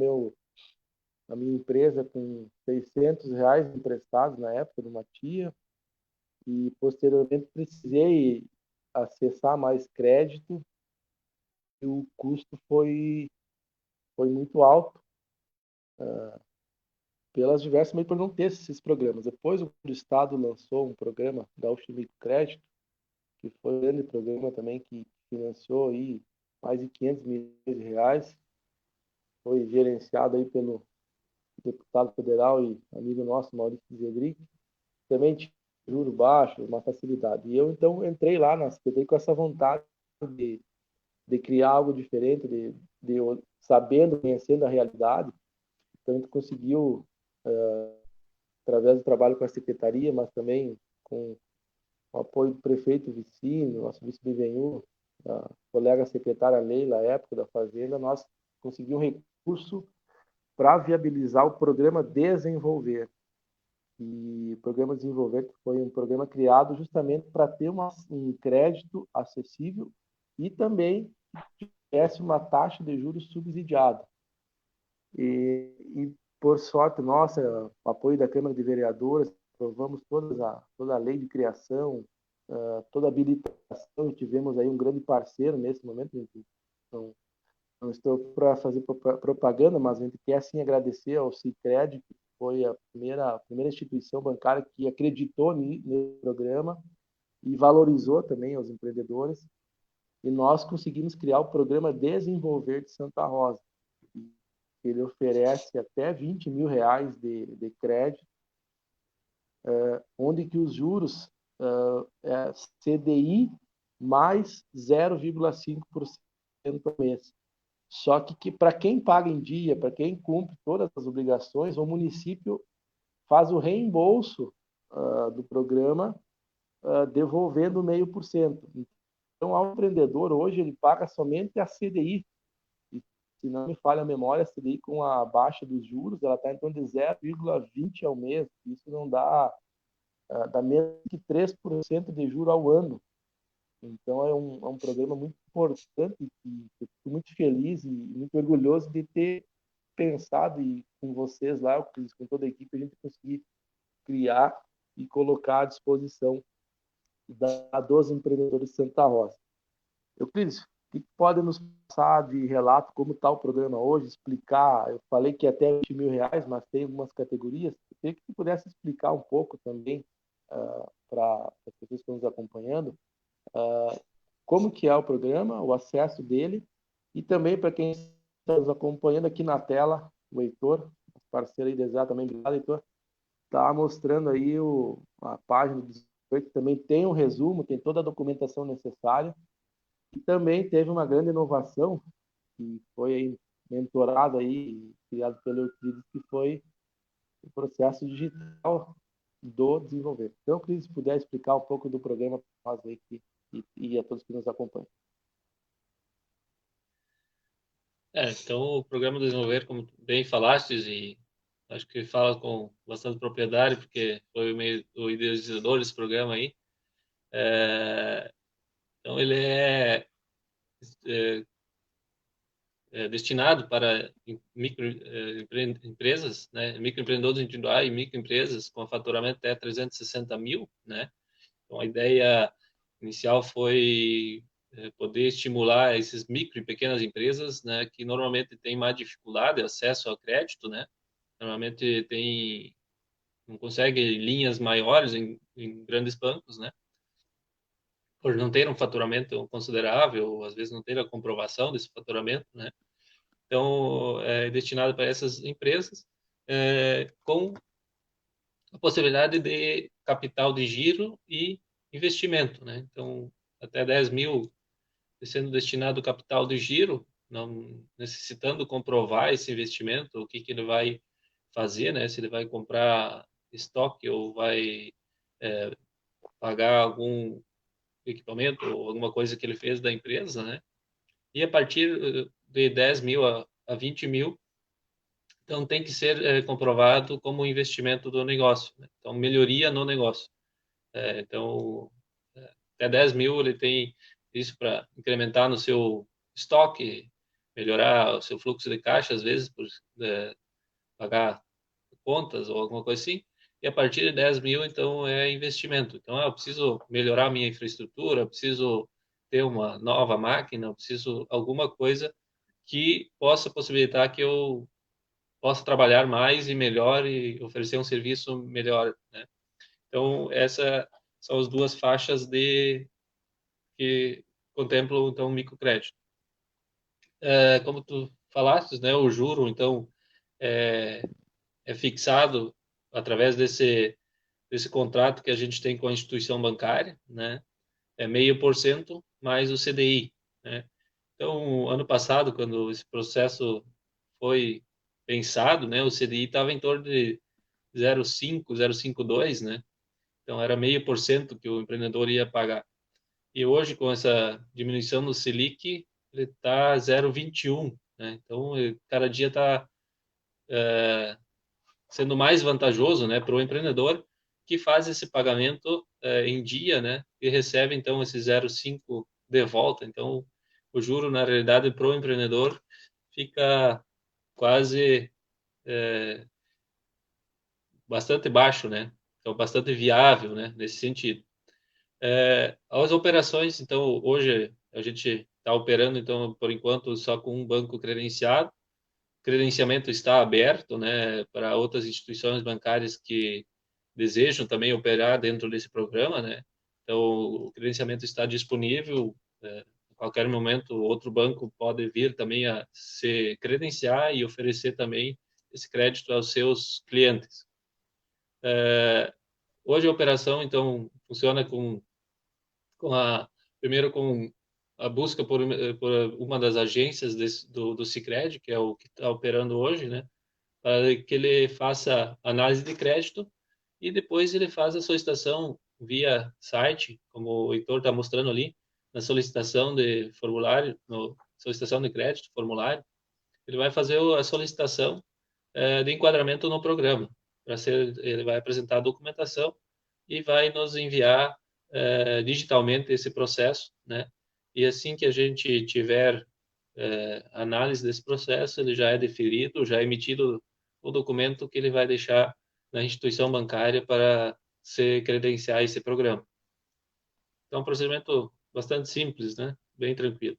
minha empresa com R$ 600 emprestados na época de uma tia e posteriormente precisei acessar mais crédito e o custo foi muito alto pelas diversas, mas por não ter esses programas. Depois o Estado lançou um programa, Gaúcho Microcrédito, que foi um grande programa também que financiou aí mais de R$ 500 milhões, foi gerenciado aí pelo deputado federal e amigo nosso, Maurício Zedric, também tinha juro baixo, uma facilidade. E eu, então, entrei lá na CPTI com essa vontade de criar algo diferente, de sabendo, conhecendo a realidade. Então, a gente conseguiu, através do trabalho com a secretaria, mas também com o apoio do prefeito Vicínio, nosso vice-prefeito, a colega secretária Leila, à época da Fazenda, nós conseguimos um recurso para viabilizar o programa Desenvolver. E o programa Desenvolver foi um programa criado justamente para ter um crédito acessível e também tivesse uma taxa de juros subsidiada. E por sorte nossa, o apoio da Câmara de Vereadores, aprovamos toda a lei de criação, toda a habilitação, tivemos aí um grande parceiro nesse momento, não, não estou para fazer propaganda, mas a gente quer sim agradecer ao Sicredi, que foi a primeira instituição bancária que acreditou nesse programa e valorizou também os empreendedores. e nós conseguimos criar o programa Desenvolver de Santa Rosa. Ele oferece até R$ 20.000 de crédito, onde que os juros é CDI mais 0,5% ao mês. Só que para quem paga em dia, para quem cumpre todas as obrigações, o município faz o reembolso do programa, devolvendo 0,5%. Então, ao empreendedor, hoje, ele paga somente a CDI. E, se não me falha a memória, a CDI com a baixa dos juros, ela está em torno de 0,20 ao mês. Isso não dá, dá menos que 3% de juros ao ano. Então, é um programa muito importante e eu fico muito feliz e muito orgulhoso de ter pensado e com vocês lá, com toda a equipe, a gente conseguir criar e colocar à disposição dos empreendedores de Santa Rosa. Euclides, o que pode nos passar de relato como está o programa hoje, explicar? Eu falei que até R$ 20.000, mas tem algumas categorias. Eu queria que você pudesse explicar um pouco também para as pessoas que estão nos acompanhando, como que é o programa, o acesso dele, e também para quem está nos acompanhando aqui na tela, o Heitor, parceiro aí da Exato também, obrigado, Heitor, está mostrando aí a página do 18, também tem um resumo, tem toda a documentação necessária, e também teve uma grande inovação, que foi aí mentorado aí, criado pelo Euclides, que foi o processo digital do desenvolver. Então, Euclides, se puder explicar um pouco do programa para nós aí e a todos que nos acompanham. Então o programa Desenvolver, como bem falastes, e acho que fala com bastante propriedade, porque foi o idealizador desse programa aí. Então ele é, destinado para microempresas, né, microempreendedores individuais e microempresas com faturamento até 360 mil, né? Então a ideia inicial foi poder estimular esses micro e pequenas empresas, né, que normalmente têm mais dificuldade de acesso ao crédito, né? Normalmente não consegue linhas maiores em grandes bancos, né? Por não ter um faturamento considerável, ou às vezes não ter a comprovação desse faturamento, né? Então, é destinado para essas empresas com a possibilidade de capital de giro e investimento, né? Então, até 10 mil sendo destinado ao capital de giro, não necessitando comprovar esse investimento, o que ele vai fazer, né? Se ele vai comprar estoque ou vai pagar algum equipamento ou alguma coisa que ele fez da empresa, né? E a partir de 10 mil a 20 mil, então tem que ser comprovado como investimento do negócio, né? Então, melhoria no negócio. Então, até 10 mil ele tem isso para incrementar no seu estoque, melhorar o seu fluxo de caixa, às vezes, por pagar contas ou alguma coisa assim. E a partir de 10 mil, então, é investimento. Então, eu preciso melhorar a minha infraestrutura, eu preciso ter uma nova máquina, eu preciso alguma coisa que possa possibilitar que eu possa trabalhar mais e melhor e oferecer um serviço melhor, né? Então, essas são as duas faixas que contemplam, então, o microcrédito. Como tu falaste, né, o juro, então, é, é fixado através desse contrato que a gente tem com a instituição bancária, né? É 0,5% mais o CDI, né? Então, ano passado, quando esse processo foi pensado, né, o CDI estava em torno de 0,5, 0,52, né? Então, era 0,5% que o empreendedor ia pagar. E hoje, com essa diminuição do Selic, ele está 0,21, né? Então, cada dia está sendo mais vantajoso, né, para o empreendedor que faz esse pagamento em dia, né, e recebe então esse 0,5 de volta. Então, o juro na realidade para o empreendedor fica quase bastante baixo, né? Então, bastante viável, né, nesse sentido. As operações, então, hoje a gente está operando, então, por enquanto, só com um banco credenciado. O credenciamento está aberto, né, para outras instituições bancárias que desejam também operar dentro desse programa, né? Então, o credenciamento está disponível qualquer momento outro banco pode vir também a se credenciar e oferecer também esse crédito aos seus clientes. Hoje a operação, então, funciona primeiro com a busca por uma das agências do Sicredi, que é o que está operando hoje, né? Para que ele faça análise de crédito e depois ele faz a solicitação via site, como o Heitor está mostrando ali, na solicitação de formulário, no solicitação de crédito, formulário, ele vai fazer a solicitação de enquadramento no programa. Ele vai apresentar a documentação e vai nos enviar digitalmente esse processo, né? E assim que a gente tiver análise desse processo, ele já é deferido, já é emitido o documento que ele vai deixar na instituição bancária para se credenciar esse programa. Então, é um procedimento bastante simples, né? Bem tranquilo.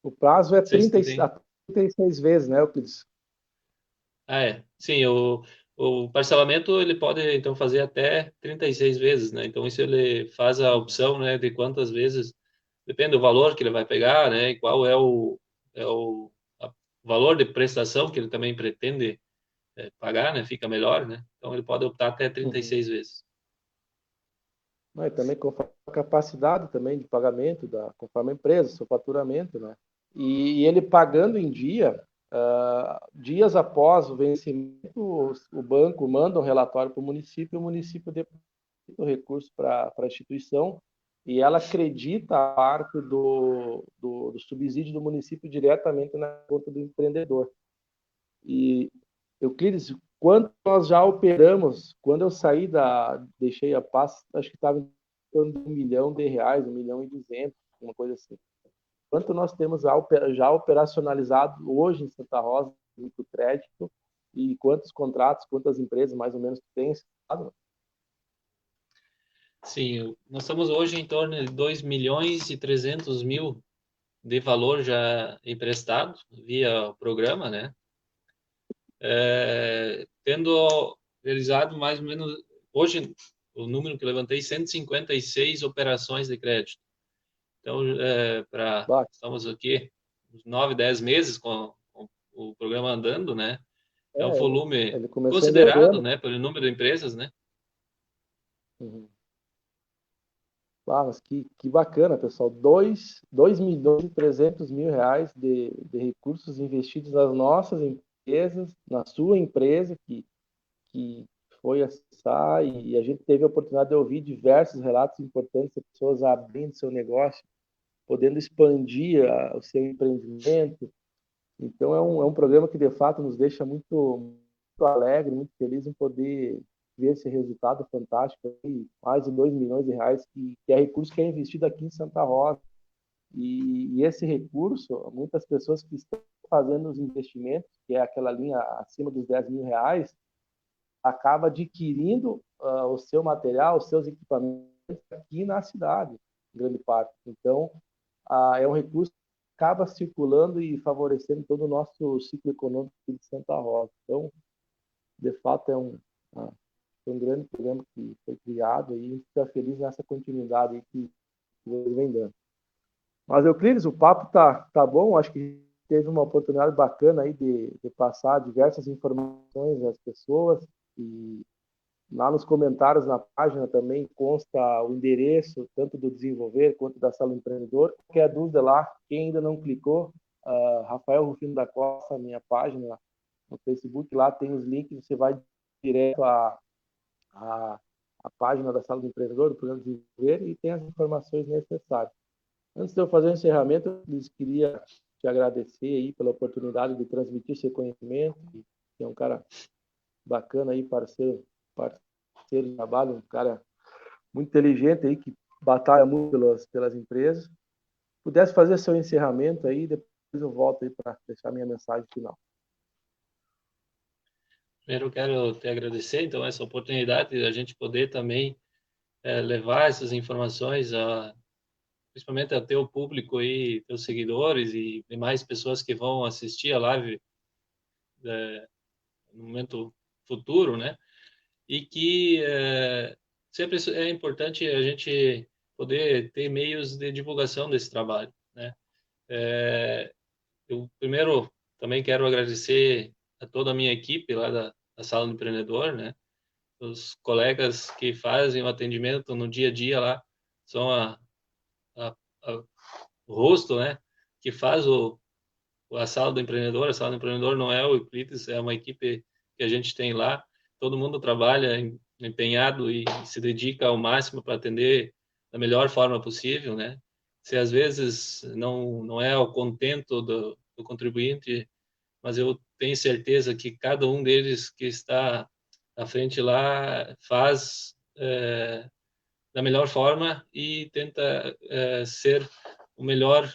O prazo é Não sei se 30, tu tem... 36 vezes, né, Euclides? Ah, é. Sim, o parcelamento ele pode então fazer até 36 vezes, né? Então isso ele faz a opção, né, de quantas vezes, depende do valor que ele vai pegar, né, e qual é o valor de prestação que ele também pretende pagar, né? Fica melhor, né? Então ele pode optar até Uhum. 36 vezes. Mas também conforme a capacidade também de pagamento, conforme a empresa, seu faturamento, né? E ele pagando em dia, dias após o vencimento, o banco manda um relatório para o município deposita o recurso para a instituição e ela acredita a parte do subsídio do município diretamente na conta do empreendedor. E, Euclides, quanto nós já operamos, quando eu deixei a paz, acho que estava em torno de R$ 1 milhão, 1,2 milhão, uma coisa assim. Quanto nós temos já operacionalizado hoje em Santa Rosa, muito crédito, e quantos contratos, quantas empresas mais ou menos tem? Sim, nós estamos hoje em torno de 2 milhões e 300 mil de valor já emprestado via o programa, né? Tendo realizado mais ou menos, hoje, o número que levantei, 156 operações de crédito. Então, estamos aqui uns 9, 10 meses com o programa andando, né? É um volume Ele começou em considerado, dezembro. né, pelo número de empresas, né? Uhum. Mas que bacana, pessoal. 2,3 milhões de recursos investidos nas nossas empresas, na sua empresa, que foi acessar, e a gente teve a oportunidade de ouvir diversos relatos importantes de pessoas abrindo seu negócio, podendo expandir o seu empreendimento. Então, é um programa que, de fato, nos deixa muito alegre, muito feliz em poder ver esse resultado fantástico, aí, mais de R$ 2 milhões, que é recurso que é investido aqui em Santa Rosa. E esse recurso, muitas pessoas que estão fazendo os investimentos, que é aquela linha acima dos R$ 10 mil, acaba adquirindo o seu material, os seus equipamentos aqui na cidade, em grande parte. Então, é um recurso que acaba circulando e favorecendo todo o nosso ciclo econômico de Santa Rosa. Então, de fato, um grande programa que foi criado e a gente fica feliz nessa continuidade que ele vem dando. Mas, Euclides, o papo tá bom, acho que teve uma oportunidade bacana aí de passar diversas informações às pessoas, e lá nos comentários na página também consta o endereço, tanto do Desenvolver quanto da Sala do Empreendedor. Qualquer dúvida lá, quem ainda não clicou, Rafael Rufino da Costa, minha página no Facebook, lá tem os links, você vai direto à, à página da Sala do Empreendedor, do Programa Desenvolver, e tem as informações necessárias. Antes de eu fazer o encerramento, eu queria te agradecer aí pela oportunidade de transmitir seu conhecimento, que é um cara bacana aí, parceiro de trabalho, um cara muito inteligente aí, que batalha muito pelas empresas. Pudesse fazer seu encerramento aí, depois eu volto aí para deixar minha mensagem final. Primeiro, eu quero te agradecer, então, essa oportunidade de a gente poder também levar essas informações, principalmente ao teu público e teus seguidores e demais pessoas que vão assistir a live no momento futuro, né? E que sempre é importante a gente poder ter meios de divulgação desse trabalho, né? Eu primeiro também quero agradecer a toda a minha equipe lá da Sala do Empreendedor, né? Os colegas que fazem o atendimento no dia a dia lá são a, o rosto, né? Que faz a Sala do Empreendedor. A Sala do Empreendedor não é o Euclides, é uma equipe que a gente tem lá. Todo mundo trabalha empenhado e se dedica ao máximo para atender da melhor forma possível, né? Se às vezes não é ao contento do contribuinte, mas eu tenho certeza que cada um deles que está à frente lá faz da melhor forma e tenta ser o melhor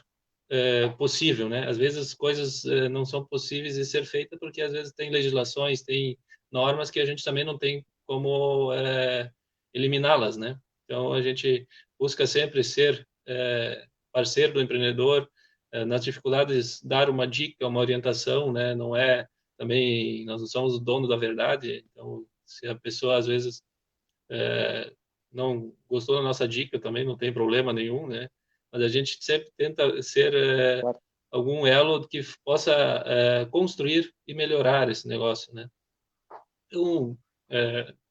possível, né? Às vezes as coisas não são possíveis de ser feitas porque às vezes tem legislações, tem normas que a gente também não tem como eliminá-las, né? Então a gente busca sempre ser parceiro do empreendedor, nas dificuldades dar uma dica, uma orientação, né? Não é também nós não somos o dono da verdade, então se a pessoa às vezes não gostou da nossa dica também não tem problema nenhum, né? Mas a gente sempre tenta ser Claro. algum elo que possa construir e melhorar esse negócio, né? Então,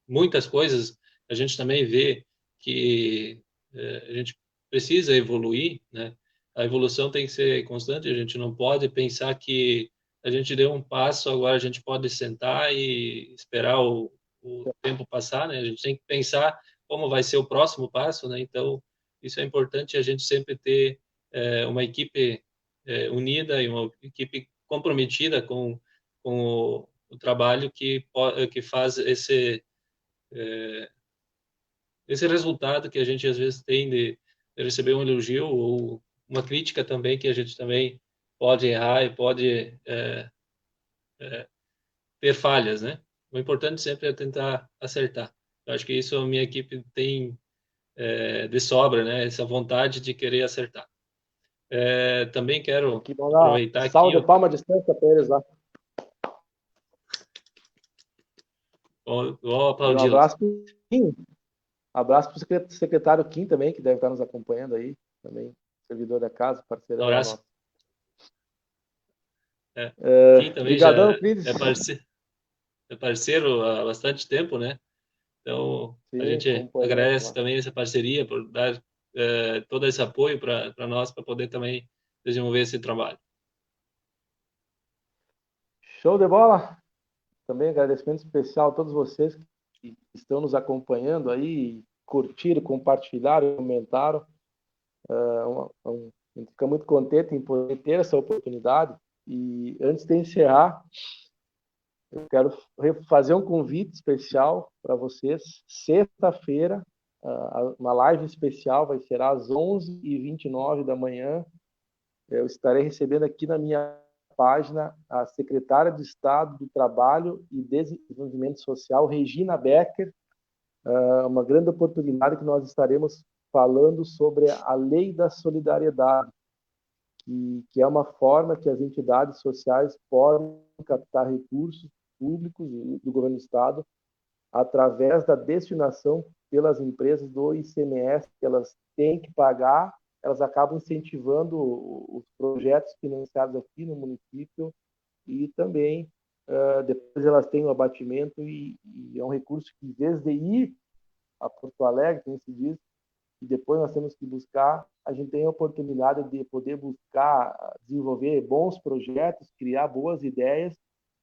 muitas coisas a gente também vê que a gente precisa evoluir, né? A evolução tem que ser constante, a gente não pode pensar que a gente deu um passo, agora a gente pode sentar e esperar o tempo passar, né? A gente tem que pensar como vai ser o próximo passo, né? Então, isso é importante a gente sempre ter uma equipe unida e uma equipe comprometida com o trabalho que faz esse resultado que a gente às vezes tem de receber um elogio ou uma crítica também, que a gente também pode errar e pode ter falhas, né? O importante sempre é tentar acertar. Eu acho que isso a minha equipe tem de sobra, né? Essa vontade de querer acertar. Também quero Aqui, vamos dar aproveitar aqui, salva de palma à distância para eles lá. vou E um aplaudi-los. abraço para o Kim. Abraço para o secretário Kim também, que deve estar nos acompanhando aí. Também, servidor da casa, Um parceirão lá abraço. nosso. Kim também já Brigadão, Cris. é parceiro há bastante tempo, né? Então, a Sim, gente companheiro agradece lá. também essa parceria por dar todo esse apoio para nós, para poder também desenvolver esse trabalho. Show de bola. Também agradecimento especial a todos vocês que estão nos acompanhando aí, curtiram, compartilharam, comentaram. A gente fica muito contente em poder ter essa oportunidade. E antes de encerrar, eu quero fazer um convite especial para vocês. Sexta-feira, uma live especial vai ser às 11h29 da manhã. Eu estarei recebendo aqui na minha página a secretária de Estado do Trabalho e Desenvolvimento Social, Regina Becker. Uma grande oportunidade que nós estaremos falando sobre a Lei da Solidariedade, que é uma forma que as entidades sociais podem captar recursos públicos do governo do Estado através da destinação pelas empresas do ICMS que elas têm que pagar. Elas acabam incentivando os projetos financiados aqui no município e também depois elas têm o abatimento e é um recurso que, em vez de ir a Porto Alegre, como se diz, e depois nós temos que buscar, a gente tem a oportunidade de poder buscar desenvolver bons projetos, criar boas ideias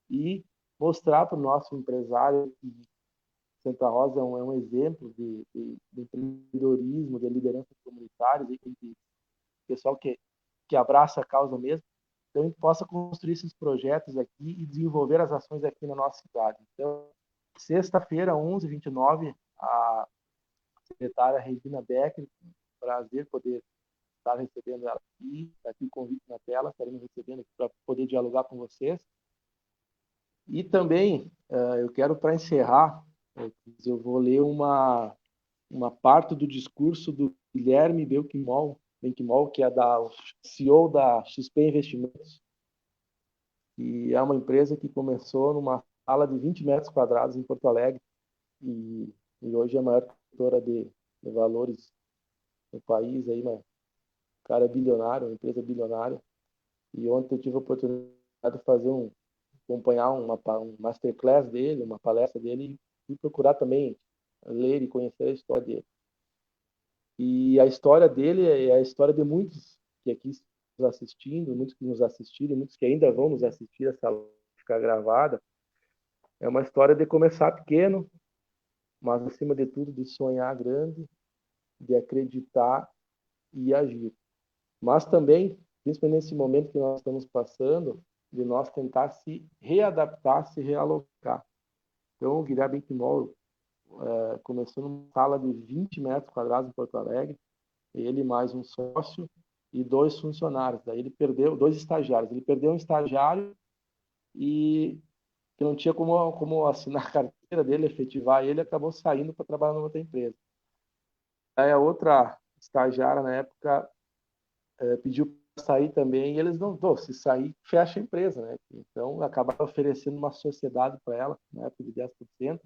e mostrar para o nosso empresário que Santa Rosa é um exemplo de empreendedorismo, de lideranças comunitárias, de pessoal que abraça a causa mesmo. Então, a gente possa construir esses projetos aqui e desenvolver as ações aqui na nossa cidade. Então, sexta-feira, 11h29, a secretária Regina Becker, prazer poder estar recebendo ela aqui, está aqui o convite na tela, estaremos recebendo aqui para poder dialogar com vocês. E também, eu quero, para encerrar, eu vou ler uma parte do discurso do Guilherme Benchimol, que é da CEO da XP Investimentos, e é uma empresa que começou numa sala de 20 metros quadrados em Porto Alegre e hoje é a maior corretora de valores no país, aí, mas o cara é bilionário, uma empresa bilionária. E ontem eu tive a oportunidade de acompanhar um masterclass dele, uma palestra dele, e procurar também ler e conhecer a história dele. E a história dele é a história de muitos que aqui estão nos assistindo, muitos que nos assistiram, muitos que ainda vão nos assistir, essa live ficar gravada. É uma história de começar pequeno, mas acima de tudo de sonhar grande, de acreditar e agir. Mas também, principalmente nesse momento que nós estamos passando, de nós tentar se readaptar, se realocar. Então, o Guilherme Benquimol começou numa sala de 20 metros quadrados em Porto Alegre, ele mais um sócio e 2 funcionários. Daí ele perdeu 2 estagiários. Ele perdeu um estagiário e que não tinha como assinar a carteira dele, efetivar ele, acabou saindo para trabalhar numa outra empresa. Aí a outra estagiária, na época, pediu para sair também, e eles não, se sair, fecha a empresa, né? Então, acabaram oferecendo uma sociedade para ela, na época de 10%,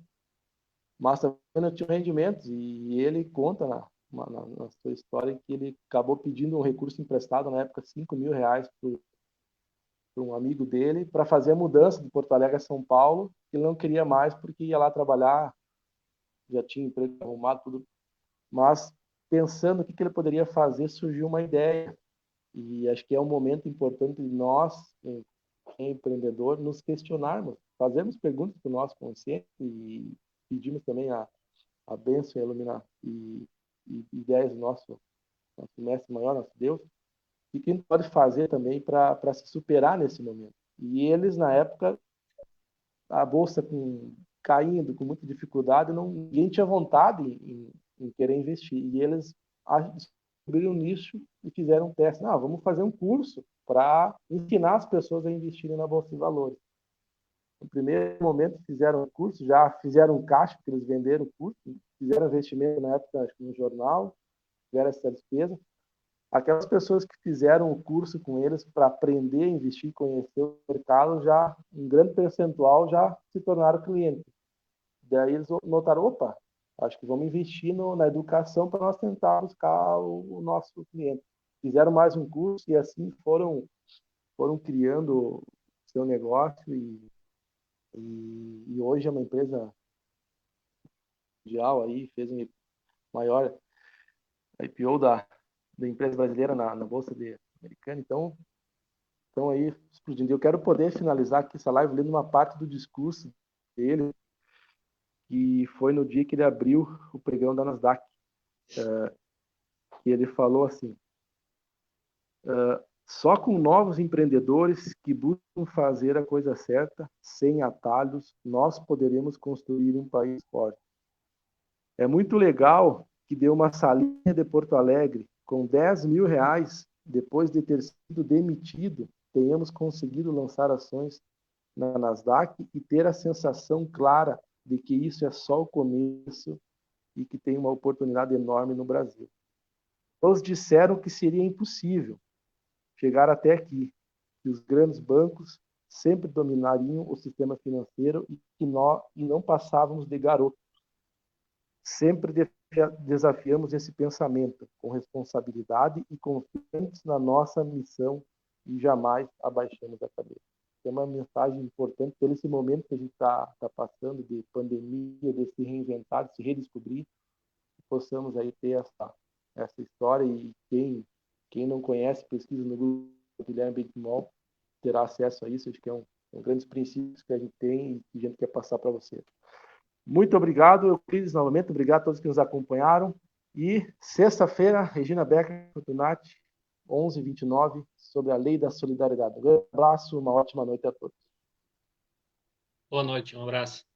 mas também não tinha rendimentos, e ele conta na sua história que ele acabou pedindo um recurso emprestado, na época, R$ 5.000 para um amigo dele, para fazer a mudança de Porto Alegre a São Paulo, que ele não queria mais porque ia lá trabalhar, já tinha emprego arrumado, tudo. Mas, pensando o que ele poderia fazer, surgiu uma ideia. E acho que é um momento importante de nós, empreendedor, nos questionarmos, fazermos perguntas para o nosso consciente e pedimos também a bênção e a iluminação e ideias do nosso mestre maior, nosso Deus, e que a gente pode fazer também para se superar nesse momento. E eles, na época, a bolsa caindo, com muita dificuldade, ninguém tinha vontade em querer investir. E eles descobriram um nicho e fizeram um teste. Vamos fazer um curso para ensinar as pessoas a investirem na bolsa de valores. No primeiro momento fizeram o curso, já fizeram um caixa, porque eles venderam o curso, fizeram investimento na época, acho que no jornal, tiveram essa despesa. Aquelas pessoas que fizeram o curso com eles para aprender a investir, conhecer o mercado, já um grande percentual já se tornaram clientes. Daí eles notaram, opa, acho que vamos investir na educação para nós tentar buscar o nosso cliente. Fizeram mais um curso e assim foram criando seu negócio e hoje é uma empresa mundial aí, fez um maior IPO da empresa brasileira na Bolsa Americana. Então aí, explodindo. Eu quero poder finalizar aqui essa live lendo uma parte do discurso dele, que foi no dia que ele abriu o pregão da Nasdaq, que ele falou assim: só com novos empreendedores que buscam fazer a coisa certa, sem atalhos, nós poderemos construir um país forte. É muito legal que deu uma salinha de Porto Alegre com R$ 10.000, depois de ter sido demitido, tenhamos conseguido lançar ações na Nasdaq e ter a sensação clara de que isso é só o começo e que tem uma oportunidade enorme no Brasil. Todos disseram que seria impossível chegar até aqui, que os grandes bancos sempre dominariam o sistema financeiro e não passávamos de garotos. Sempre desafiamos esse pensamento com responsabilidade e confiantes na nossa missão e jamais abaixamos a cabeça. É uma mensagem importante pelo esse momento que a gente está passando de pandemia, de se reinventar, de se redescobrir, que possamos aí ter essa história e quem não conhece, pesquisa no Google Guilherme Benquimol, terá acesso a isso. Acho que é um grandes princípios que a gente tem e que a gente quer passar para você. Muito obrigado, Euclides, novamente. Obrigado a todos que nos acompanharam. E sexta-feira, Regina Becker, Fortunati, 11h29, sobre a Lei da Solidariedade. Um grande abraço, uma ótima noite a todos. Boa noite, um abraço.